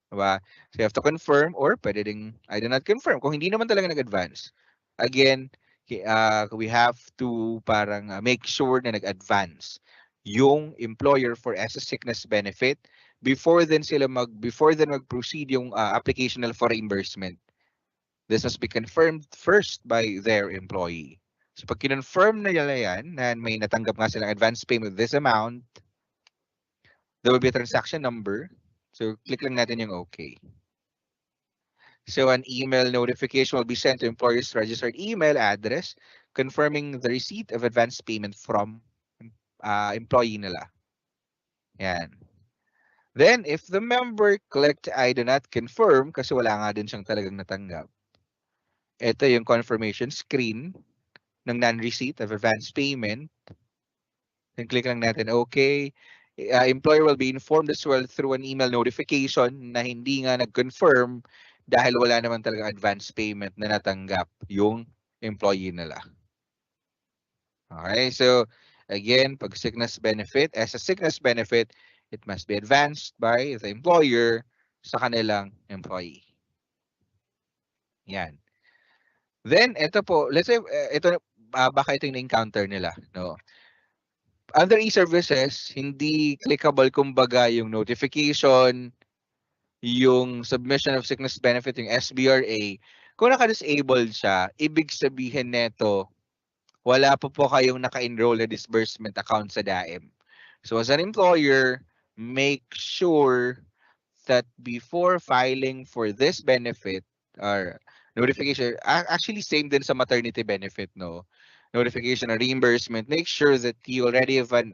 Diba? So, you have to confirm or pwede ding I do not confirm. Kung hindi naman talaga nag-advance. Again, we have to parang make sure na nag-advance yung employer for as a sickness benefit before then mag-proceed yung application nila for reimbursement. This must be confirmed first by their employee. So pag kinonfirm na nila yan, na may natanggap nga silang advance payment with this amount, there will be a transaction number. So click lang natin yung OK. So an email notification will be sent to employer's registered email address confirming the receipt of advance payment from employee nila. Yan. Then, if the member clicked I do not confirm, kasi wala nga din siyang talagang natanggap, ito yung confirmation screen ng non-receipt of advance payment. Then click lang natin OK. Employer will be informed as well through an email notification na hindi nga nag-confirm dahil wala naman talaga advance payment na natanggap yung employee nila. Okay, so again, pag sickness benefit, as a sickness benefit, it must be advanced by the employer sa kanilang employee. Yan. Then, ito po, let's say, baka ito yung na-encounter nila, no? Under e-services, hindi clickable kumbaga yung notification, yung submission of sickness benefit, yung SBRA. Kung naka-disabled siya, ibig sabihin neto, wala po kayong naka-enroll na disbursement account sa DAEM. So as an employer, make sure that before filing for this benefit or notification, actually same din sa maternity benefit, no? Notification or reimbursement, make sure that you already have an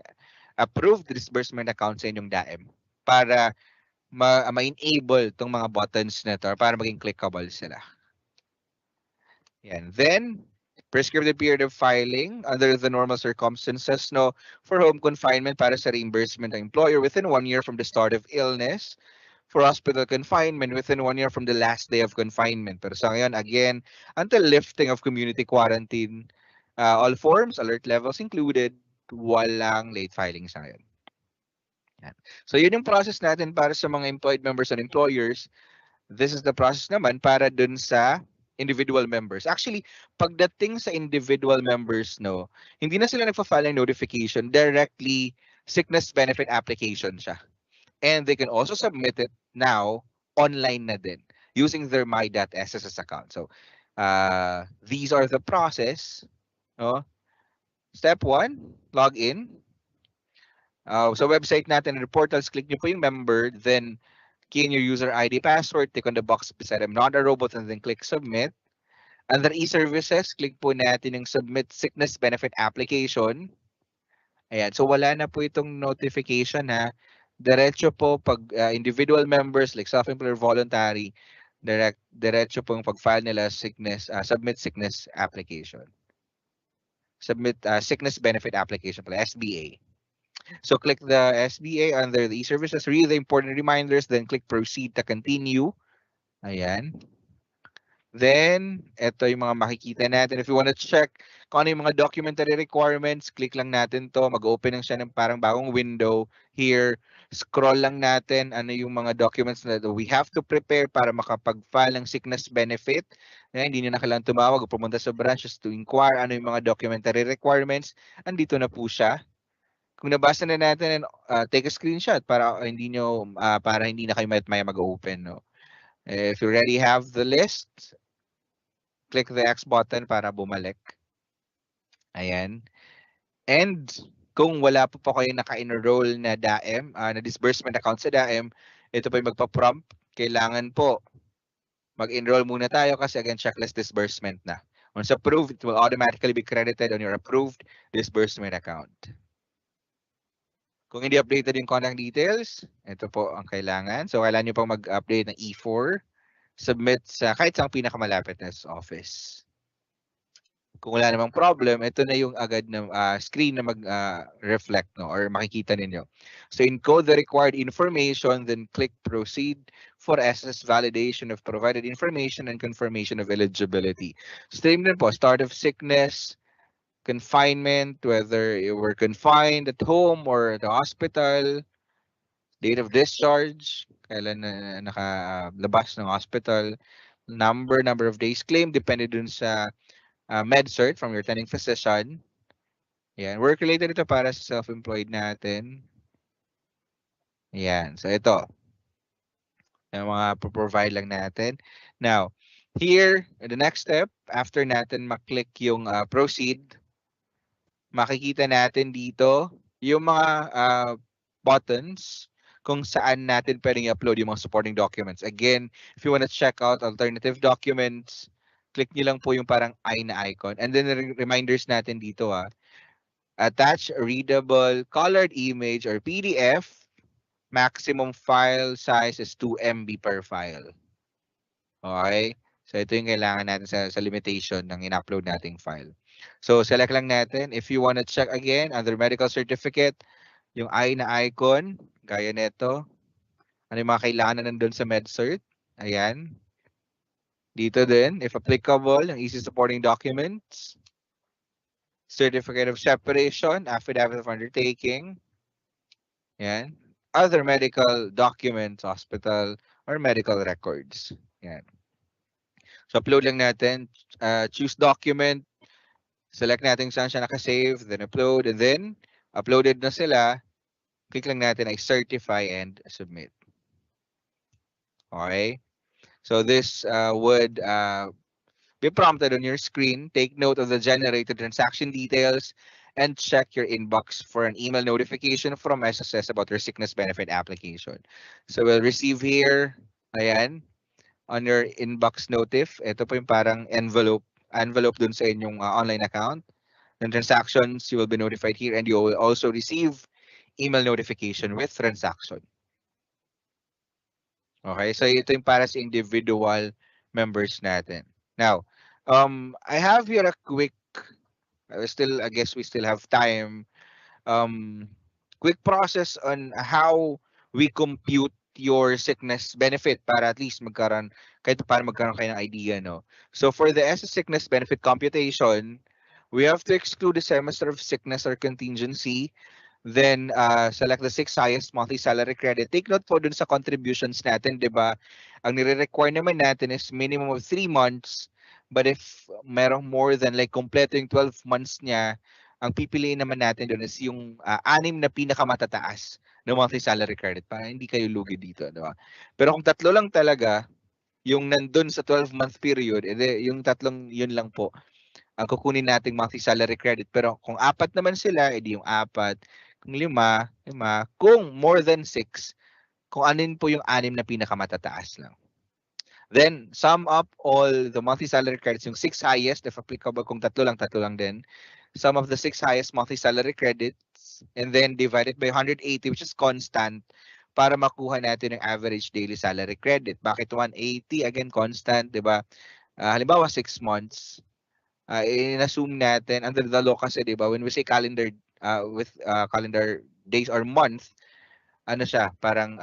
approved disbursement account sa inyong DAEM para ma-enable itong mga buttons na to para maging clickable sila. Yan. Then, prescribed period of filing under the normal circumstances, no, for home confinement para sa reimbursement ng employer within 1 year from the start of illness. for hospital confinement within 1 year from the last day of confinement. Pero sa ngayon, again, until lifting of community quarantine, all forms, alert levels included, walang late filing sa ngayon. Yan. So yun yung process natin para sa mga employed members and employers. This is the process naman para dun sa individual members. Actually, pagdating sa individual members, no, hindi na sila nagpa-file ng notification, directly sickness benefit application siya. And they can also submit it now online na din using their my.sss account. So these are the process. No? Step 1, log in. Sa website natin, the portals, click nyo po yung member, then key in your user ID password, click on the box beside I'm not a robot, and then click submit. Under e-services, click po natin yung submit sickness benefit application. Ayan, so wala na po itong notification ha. Diretso po pag individual members like self-employed voluntary, diretso po yung pag-file nila submit sickness application. Submit sickness benefit application pala, SBA. So click the SBA under the e-services, read the important reminders, then click proceed to continue. Ayan. Then, ito yung mga makikita natin. If you want to check kung ano yung mga documentary requirements, click lang natin to. Mag-open lang siya ng parang bagong window. Here, scroll lang natin ano yung mga documents na we have to prepare para makapag-file ng sickness benefit. Hindi nyo na kailangan tumawag o pumunta sa branches to inquire ano yung mga documentary requirements. Andito na po siya. Kung nabasa na natin, take a screenshot para hindi na kayo maya mag-open. No? If you already have the list, click the X button para bumalik. Ayan. And kung wala po kayo naka-enroll na DAEM, na disbursement account sa DAEM, ito po yung magpa-prompt. Kailangan po mag-enroll muna tayo kasi again, checklist disbursement na. Once approved, it will automatically be credited on your approved disbursement account. Kung hindi updated yung contact details, ito po ang kailangan. So, kailangan nyo pang mag-update ng E4. Submit sa kahit sa pinakamalapit na office. Kung wala namang problem, ito na yung agad na screen na mag-reflect no, or makikita ninyo. So encode the required information, then click proceed for SSS validation of provided information and confirmation of eligibility. Same din po, start of sickness, confinement, whether you were confined at home or at the hospital, date of discharge, kailan na nakalabas ng hospital, number of days claim, depende dun sa med cert from your attending physician. Yan, work-related ito para sa self-employed natin. Yan, so ito. Yung mga provide lang natin. Now, here, the next step, after natin maklik yung proceed, makikita natin dito yung mga buttons kung saan natin pwedeng i-upload yung mga supporting documents. Again, if you want to check out alternative documents, click nyo lang po yung parang I na icon. And then reminders natin dito attach a readable colored image or PDF. Maximum file size is 2 MB per file. Okay? So ito yung kailangan natin sa limitation ng in-upload nating file. So select lang natin. If you want to check again, under medical certificate, yung I na icon, gaya nito. Ano yung mga kailangan na nandun sa MedCert? Ayan. Dito din, if applicable, yung easy supporting documents. Certificate of separation, affidavit of undertaking. Ayan. Other medical documents, hospital, or medical records. Ayan. So upload lang natin. Choose document. Select natin saan siya nakasave. Then upload. And then, uploaded na sila. Click lang natin ay certify and submit. Okay. So this would be prompted on your screen. Take note of the generated transaction details and check your inbox for an email notification from SSS about your sickness benefit application. So we'll receive here, ayan, on your inbox notif. Ito po yung parang envelope dun sa inyong online account. The transactions, you will be notified here and you will also receive email notification with transaction. Okay, so ito yung para sa individual members natin. Now, I have here a quick, I guess we still have time, quick process on how we compute your sickness benefit para at least magkaroon, kahit paano magkaroon kayo ng idea, no? So for the SS sickness benefit computation, we have to exclude the semester of sickness or contingency. Then select the 6 highest monthly salary credit. Take note po dun sa contributions natin, di ba? Ang nire-require naman natin is minimum of 3 months. But if merong more than like kompleto yung 12 months niya, ang pipiliin naman natin dun is yung 6 na pinakamatataas ng monthly salary credit para hindi kayo lugi dito, di ba? Pero kung tatlo lang talaga, yung nandun sa 12-month period, yung tatlong yun lang po ang kukunin nating monthly salary credit. Pero kung 4 naman sila, edi yung 4. Kung 5, 5. Kung more than 6, kung anin po yung 6 na pinakamatataas lang. Then, sum up all the monthly salary credits, yung 6 highest, if applicable, kung tatlo lang din. Sum of the 6 highest monthly salary credits, and then divide it by 180, which is constant, para makuha natin yung average daily salary credit. Bakit 180? Again, constant, di ba? Halimbawa, 6 months. In-assume natin, under the law kasi, di ba, when we say calendar, with calendar days or month, ano siya, parang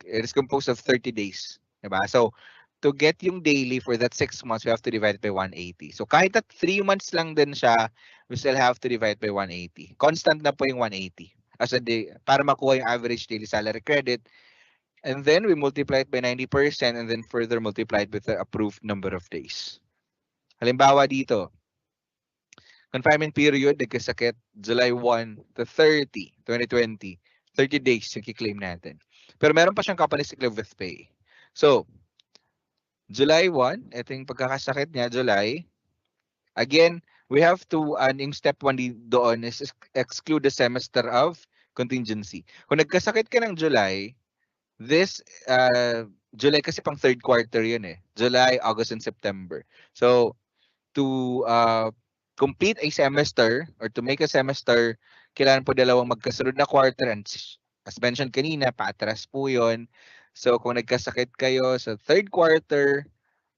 it is composed of 30 days. Diba? So, to get yung daily for that 6 months, we have to divide it by 180. So, kahit at 3 months lang din siya, we still have to divide by 180. Constant na po yung 180 as a day, para makuha yung average daily salary credit. And then, we multiply it by 90% and then further multiply it with the approved number of days. Halimbawa dito, confinement period, nagkasakit July 1 to 30, 2020. 30 days yung kiklaim natin. Pero meron pa siyang company sick leave with pay. So, July 1, ito yung pagkakasakit niya, July. Again, we have to, yung step 1 doon is exclude the semester of contingency. Kung nagkasakit ka ng July, this, July kasi pang third quarter yun eh. July, August, and September. So, to complete a semester or to make a semester, kailangan po dalawang magkasunod na quarter, and as mentioned kanina, paatras po yun. So kung nagkasakit kayo sa third quarter,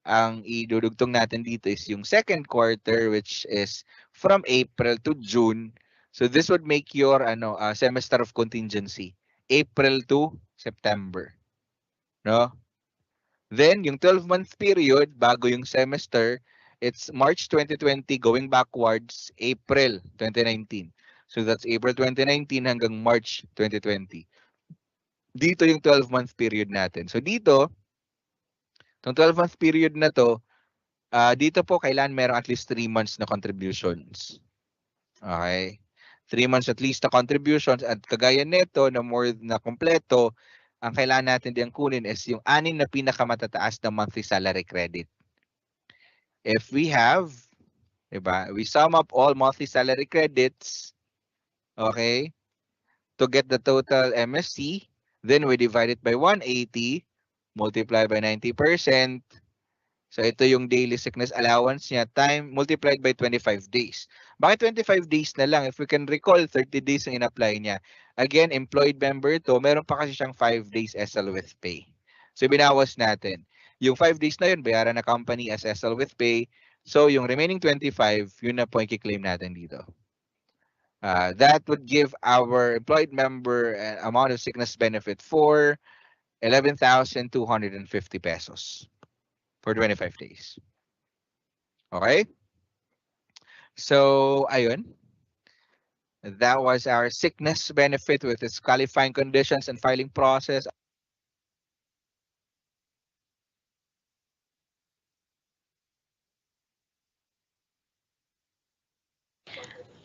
ang idudugtong natin dito is yung second quarter, which is from April to June. So this would make your semester of contingency, April to September. No? Then yung 12-month period bago yung semester, it's March 2020 going backwards, April 2019. So that's April 2019 hanggang March 2020. Dito yung 12-month period natin. So dito, itong 12-month period na to, dito po kailan meron at least 3 months na contributions. Okay? 3 months at least na contributions, at kagaya nito na more na kompleto, ang kailangan natin diyang kunin is yung 6 na pinakamatataas na monthly salary credit. If we have, diba, we sum up all monthly salary credits, okay, to get the total MSC, then we divide it by 180, multiply by 90%. So ito yung daily sickness allowance niya, time multiplied by 25 days. Bakit 25 days na lang? If we can recall, 30 days ang in-apply niya. Again, employed member to, meron pa kasi siyang 5 days SL with pay. So binawas natin. Yung 5 days na yun, bayaran na company as SL with pay. So yung remaining 25, yun na po yung kiklaim natin dito. That would give our employed member an amount of sickness benefit for 11,250 pesos for 25 days. Okay? So, ayun. That was our sickness benefit with its qualifying conditions and filing process.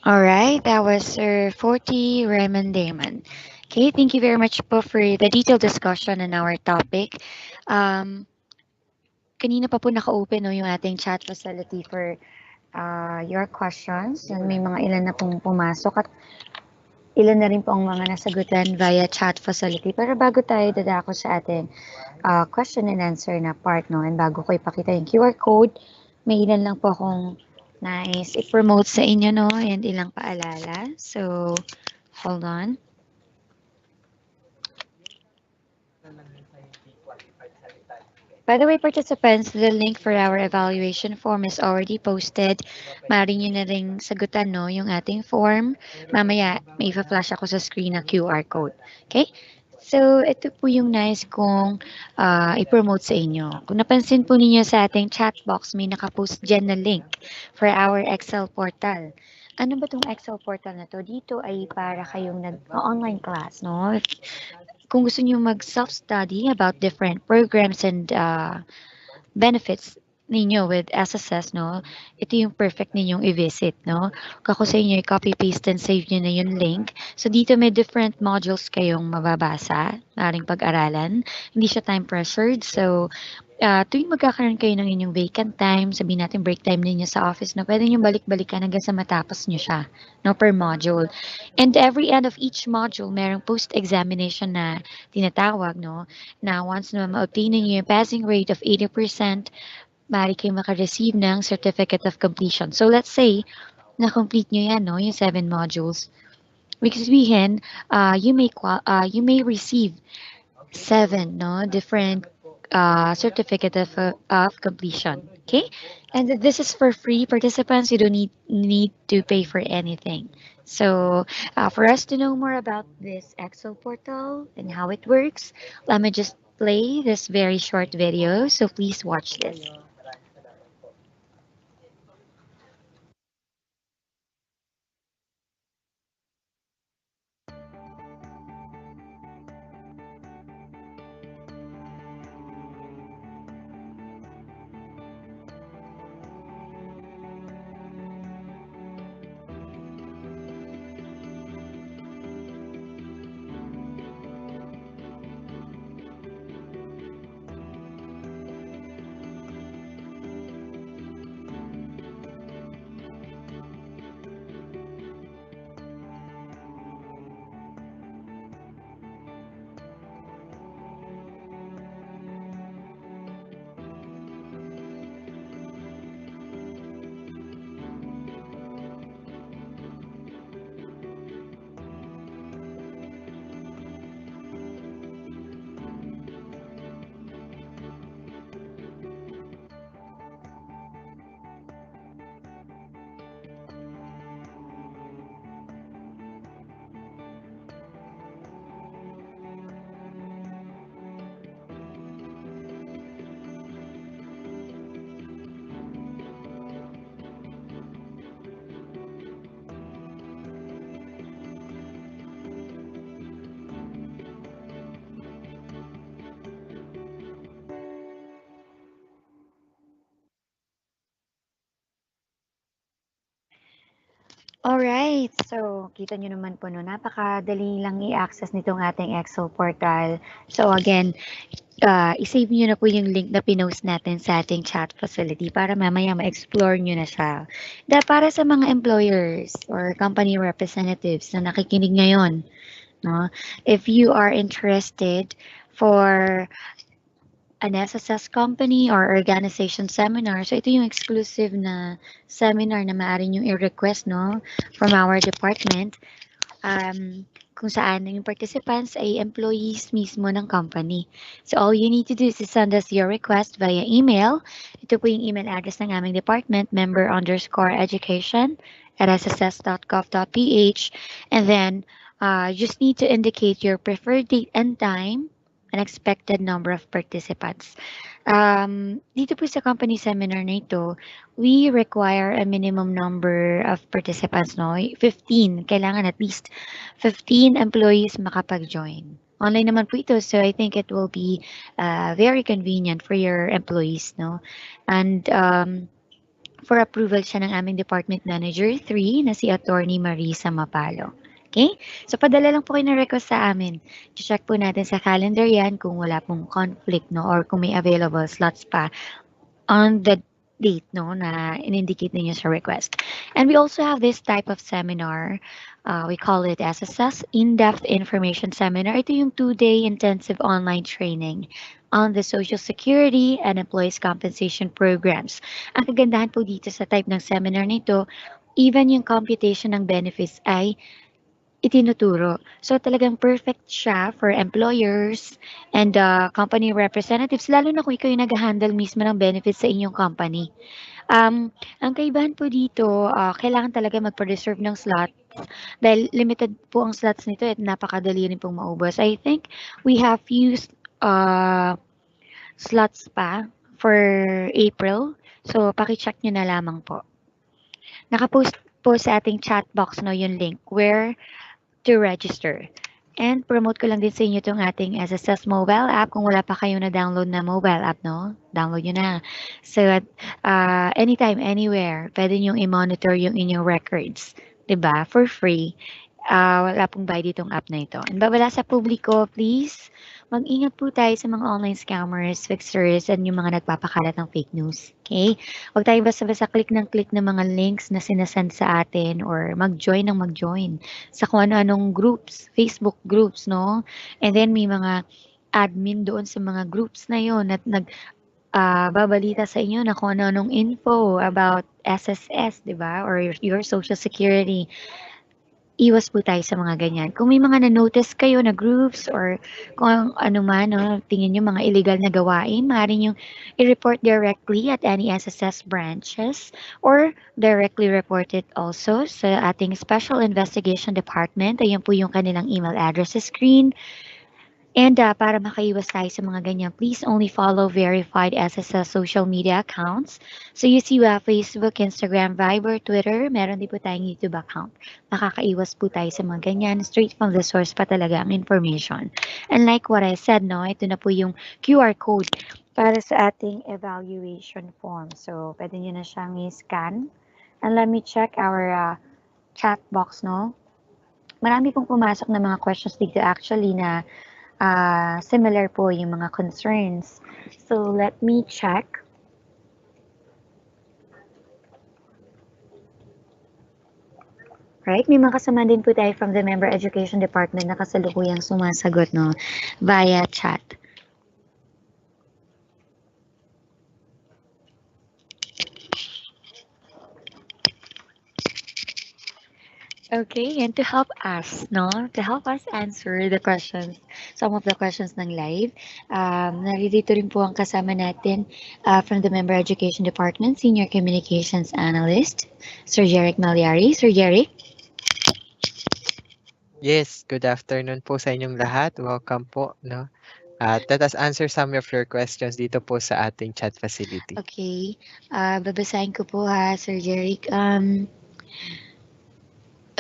All right, that was Sir Forty Raymond Damon. Okay, thank you very much po for the detailed discussion on our topic. Kanina pa po naka-open yung ating chat facility for your questions. And may mga ilan na pong pumasok at ilan na rin po ang mga nasagutan via chat facility. Pero bago tayo dadako sa ating question and answer na part, no, and bago ko ipakita yung QR code, may ilan lang po akong nais i-promote sa inyo, no, and ilang paalala. So, hold on. By the way, participants, the link for our evaluation form is already posted. Maaari nyo na rin sagutan, no, yung ating form. Mamaya, may ipa-flash ako sa screen na QR code. Okay? So, ito po yung nais kong i-promote sa inyo. Kung napansin po ninyo sa ating chat box, may nakapost dyan na link for our Excel portal. Ano ba tong Excel portal na to? Dito ay para kayong nag-online class, no? Kung gusto niyo mag-self-study about different programs and benefits ninyo with SSS, no? Ito yung perfect ninyong i-visit, no? Kako sa inyo, i-copy-paste and save nyo na yung link. So, dito may different modules kayong mababasa, maaaring pag-aralan. Hindi siya time-pressured. So, tuwing magkakaroon kayo ng inyong vacant time, sabihin natin break time ninyo sa office, no? Pwede nyo balik-balikan hanggang sa matapos nyo siya, no? Per module. And every end of each module, merong post-examination na tinatawag, no? Na once na ma-obtain niyo yung passing rate of 80%, maaari kayong maka-receive ng Certificate of Completion. So let's say, na-complete nyo yan, no? Yung 7 modules. Which sabihin, you may receive 7, no? Different certificate of completion. Okay? And this is for free participants. You don't need to pay for anything. So, for us to know more about this Excel portal and how it works, let me just play this very short video. So please watch this. Alright, so kita nyo naman po no, napakadali lang i-access nitong ating Excel portal. So again, i-save nyo na po yung link na pinost natin sa ating chat facility para mamaya ma-explore nyo na siya. Para sa mga employers or company representatives na nakikinig ngayon, no, if you are interested for an SSS company or organization seminar. So, ito yung exclusive na seminar na maaari nyo i-request, no, from our department. Kung saan yung participants ay employees mismo ng company. So, all you need to do is to send us your request via email. Ito po yung email address ng aming department, member_education@sss.gov.ph. And then, just need to indicate your preferred date and time, an expected number of participants. Dito po sa company seminar na ito, we require a minimum number of participants, no? 15. Kailangan at least 15 employees makapag-join. Online naman po ito, so I think it will be very convenient for your employees, no? And for approval siya ng aming Department Manager 3 na si Attorney Marisa Mapalo. Okay? So, padala lang po kayo ng request sa amin. Check po natin sa calendar yan kung wala pong conflict, no? Or kung may available slots pa on the date, no? Na in-indicate ninyo sa request. And we also have this type of seminar. We call it SSS, In-Depth Information Seminar. Ito yung 2-day intensive online training on the Social Security and Employees Compensation Programs. Ang kagandahan po dito sa type ng seminar nito, even yung computation ng benefits ay itinuturo. So talagang perfect siya for employers and company representatives, lalo na kung ikaw yung nag-handle mismo ng benefits sa inyong company. Ang kaibahan po dito, kailangan talaga magpa-reserve ng slot dahil limited po ang slots nito at napakadali rin pong maubos. I think we have few uh, slots pa for April. So, paki-check nyo na lamang po. Nakapost po sa ating chat box no yung link where to register. And promote ko lang din sa inyo itong ating SSS mobile app. Kung wala pa kayo na-download na mobile app, no? Download nyo na. So, anytime, anywhere, pwede nyo i-monitor yung inyong records. 'Di ba? For free. Wala pong bayad itong app na ito. And babala sa publiko, please, mag-ingat po tayo sa mga online scammers, fixers, and yung mga nagpapakalat ng fake news. Okay? Huwag tayo basta-basta click ng mga links na sinasend sa atin or mag-join sa kung ano-anong groups, Facebook groups, no? And then may mga admin doon sa mga groups na yon at babalita sa inyo na kung ano-anong info about SSS, di ba? Or your social security. Iwas po tayo sa mga ganyan. Kung may mga na-notice kayo na groups or kung ano man, no, tingin nyo mga illegal na gawain, maaari nyo i-report directly at any SSS branches or directly report it also sa ating Special Investigation Department. Ayan po yung kanilang email address sa screen. And para makaiwas tayo sa mga ganyan, please only follow verified SSS social media accounts. So you see Facebook, Instagram, Viber, Twitter, meron din po tayong YouTube account. Makakaiwas po tayo sa mga ganyan. Straight from the source pa talaga ang information. And like what I said, no, ito na po yung QR code para sa ating evaluation form. So pwede nyo na siyang i-scan. And let me check our chat box, no. Marami pong pumasok na mga questions dito actually na similar po yung mga concerns. So, let me check. Right? May mga kasama din po tayo from the Member Education Department na kasalukuyang sumasagot, no? Via chat. Okay, and to help us, no? To help us answer the questions, some of the questions ng live, naririto rin po ang kasama natin from the Member Education Department, Senior Communications Analyst, Sir Jeric Malyari. Sir Jeric? Yes, good afternoon po sa inyong lahat. Welcome po, no? Let us answer some of your questions dito po sa ating chat facility. Okay, babasahin ko po ha, Sir Jeric.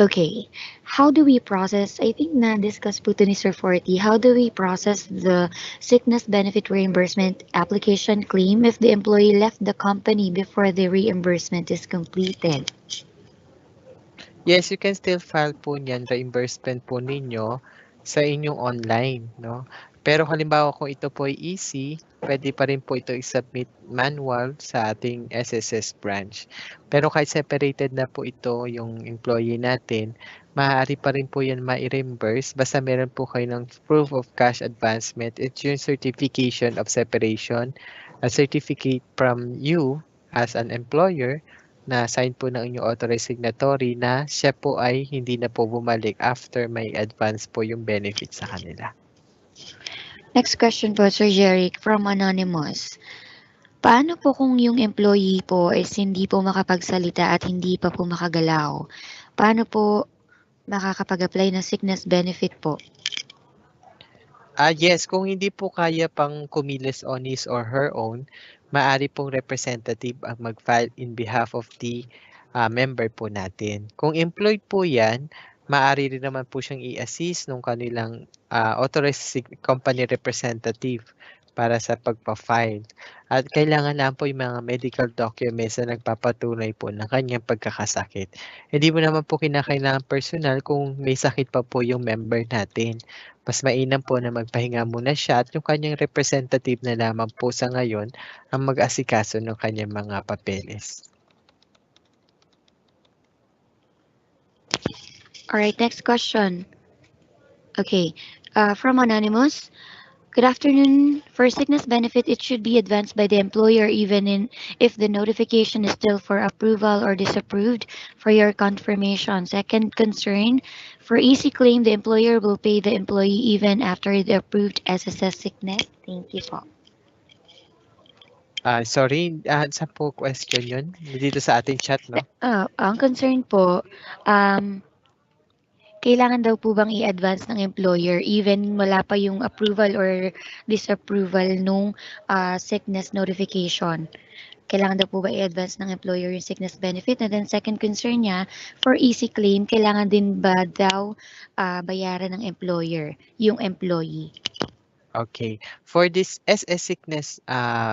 Okay, how do we process, I think na-discuss po ito ni Sir Forty, how do we process the sickness benefit reimbursement application claim if the employee left the company before the reimbursement is completed? Yes, you can still file po niyan, reimbursement po ninyo sa inyong online, no? Pero halimbawa kung ito po ay easy, pwede pa rin po ito i-submit manual sa ating SSS branch. Pero kahit separated na po ito yung employee natin, maaari pa rin po yan ma-reimburse basta meron po kayo ng proof of cash advancement. It's yung certification of separation, a certificate from you as an employer na sign po ng inyong authorized signatory na siya po ay hindi na po bumalik after may advance po yung benefit sa kanila. Next question po, Sir Jeric, from Anonymous. Paano po kung yung employee po is hindi po makapagsalita at hindi pa po makagalaw? Paano po makakapag-apply ng sickness benefit po? Yes, kung hindi po kaya pang kumilos on his or her own, maaari pong representative ang mag-file in behalf of the member po natin. Kung employed po yan, maaari rin naman po siyang i-assist nung kanilang authorized company representative para sa pagpa-file. At kailangan lang po yung mga medical documents na nagpapatunay po ng kanyang pagkakasakit. Hindi mo naman po kinakailangan personal kung may sakit pa po yung member natin. Mas mainam po na magpahinga muna siya at yung kanyang representative na lamang po sa ngayon ang mag-asikaso ng kanyang mga papeles. Alright, next question. Okay, from Anonymous. Good afternoon. For sickness benefit, it should be advanced by the employer even if the notification is still for approval or disapproved for your confirmation. Second concern, For easy claim, the employer will pay the employee even after the approved SSS sickness. Thank you po. Sorry, saan po question yun? Dito sa ating chat, no? Ang concern po, kailangan daw po bang i-advance ng employer even wala pa yung approval or disapproval nung sickness notification? Kailangan daw po ba i-advance ng employer yung sickness benefit? And then second concern niya, for easy claim, kailangan din ba daw bayaran ng employer yung employee? Okay. For this SS sickness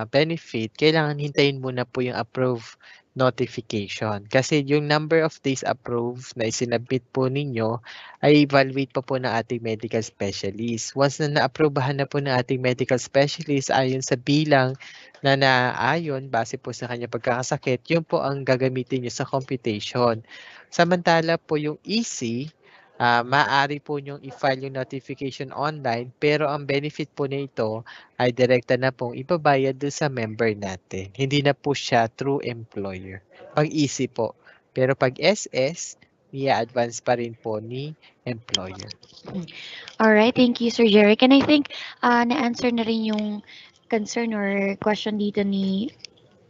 benefit, kailangan hintayin muna po yung approve notification. Kasi yung number of days approved na isinabit po ninyo ay evaluate pa po ng ating medical specialist. Once na na-approvehan na po ng ating medical specialist ayon sa bilang na naayon base po sa kanya pagkakasakit, yun po ang gagamitin nyo sa computation. Samantala po yung easy, maaari po niyong i-file yung notification online pero ang benefit po nito ay direkta na pong ibabayad doon sa member natin. Hindi na po siya through employer. Pag easy po. Pero pag SS, i-advance pa rin po ni employer. Alright, thank you Sir Jeric. And I think na-answer na rin yung concern or question dito ni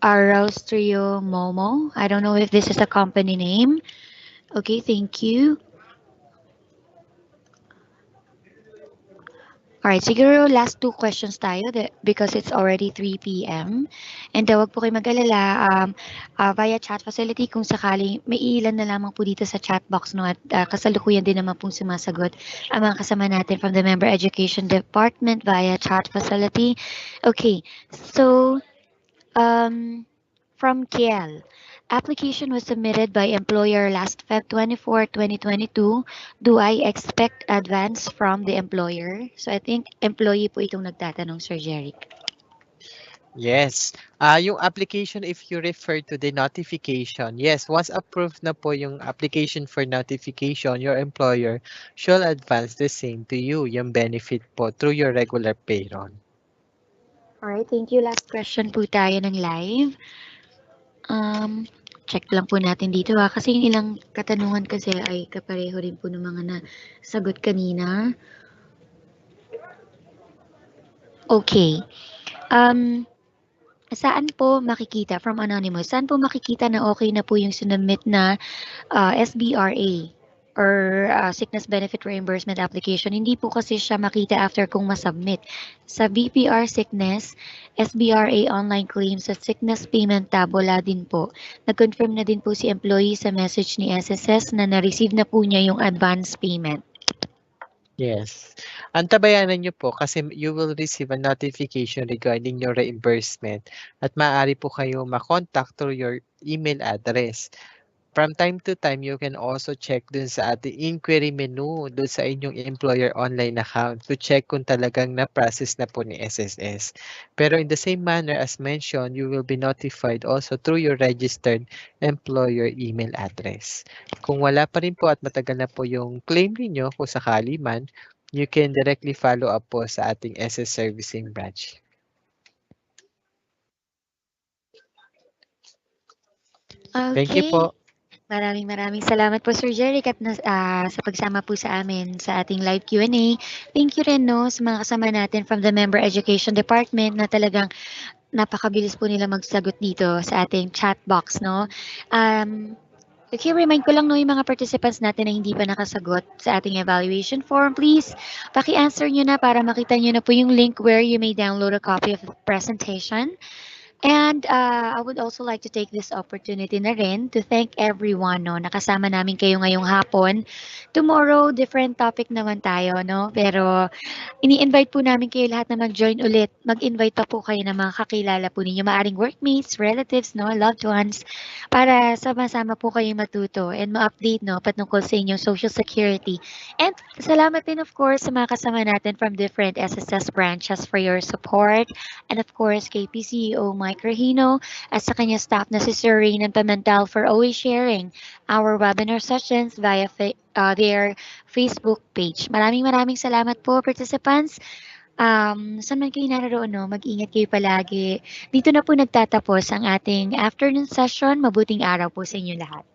Araustrio Momo. I don't know if this is a company name. Okay, thank you. Alright, siguro last two questions tayo because it's already 3 p.m. And wag po kayo mag-alala, via chat facility kung sakali, may ilan na lamang po dito sa chat box, no? At kasalukuyan din naman pong sumasagot ang mga kasama natin from the Member Education Department via chat facility. Okay, so from Kiel. Application was submitted by employer last Feb 24, 2022. Do I expect advance from the employer? So I think employee po itong nagtatanong, Sir Jeric. Yes. Yung application, if you refer to the notification, yes, once approved na po yung application for notification, your employer shall advance the same to you, yung benefit po through your regular payroll. Alright, thank you. Last question po tayo ng live. Check lang po natin dito kasi yung ilang katanungan kasi ay kapareho rin po ng mga nasagot kanina. Okay. Saan po makikita, from Anonymous, saan po makikita na okay na po yung sinubmit na SBRA or sickness benefit reimbursement application? Hindi po kasi siya makita after kung masubmit. Sa BPR sickness, SBRA online claims at sickness payment tab, wala din po. Nag-confirm na din po si employee sa message ni SSS na na-receive na po niya yung advance payment. Yes. Antabayanan nyo po kasi you will receive a notification regarding your reimbursement at maaari po kayo makontak through your email address. From time to time, you can also check dun sa ating inquiry menu dun sa inyong employer online account to check kung talagang na-process na po ni SSS. Pero in the same manner as mentioned, you will be notified also through your registered employer email address. Kung wala pa rin po at matagal na po yung claim niyo kung sakali man, you can directly follow up po sa ating SS Servicing Branch. Okay. Thank you po. Maraming salamat po Sir Jeric at sa pagsama po sa amin sa ating live Q&A. Thank you rin sa mga kasama natin from the Member Education Department na talagang napakabilis po nila magsagot dito sa ating chat box, no? Okay, remind ko lang yung mga participants natin na hindi pa nakasagot sa ating evaluation form. Please, paki-answer nyo na para makita nyo na po yung link where you may download a copy of the presentation. And I would also like to take this opportunity na rin to thank everyone, no, nakasama namin kayo ngayong hapon. Tomorrow, different topic naman tayo, no? Pero ini-invite po namin kayo lahat na mag-join ulit. Mag-invite pa po kayo ng mga kakilala po ninyo, maaring workmates, relatives, no, loved ones, para sama-sama po kayong matuto and ma-update, no, patungkol sa inyong social security. And salamat din, of course, sa mga kasama natin from different SSS branches for your support. And of course, kay PCEO Mike Regino at sa kanya staff na si Sir Raynan Pimentel for always sharing our webinar sessions via their Facebook page. Maraming salamat po, participants. Saan man kayo naroon, no, mag-ingat kayo palagi. Dito na po nagtatapos ang ating afternoon session. Mabuting araw po sa inyo lahat.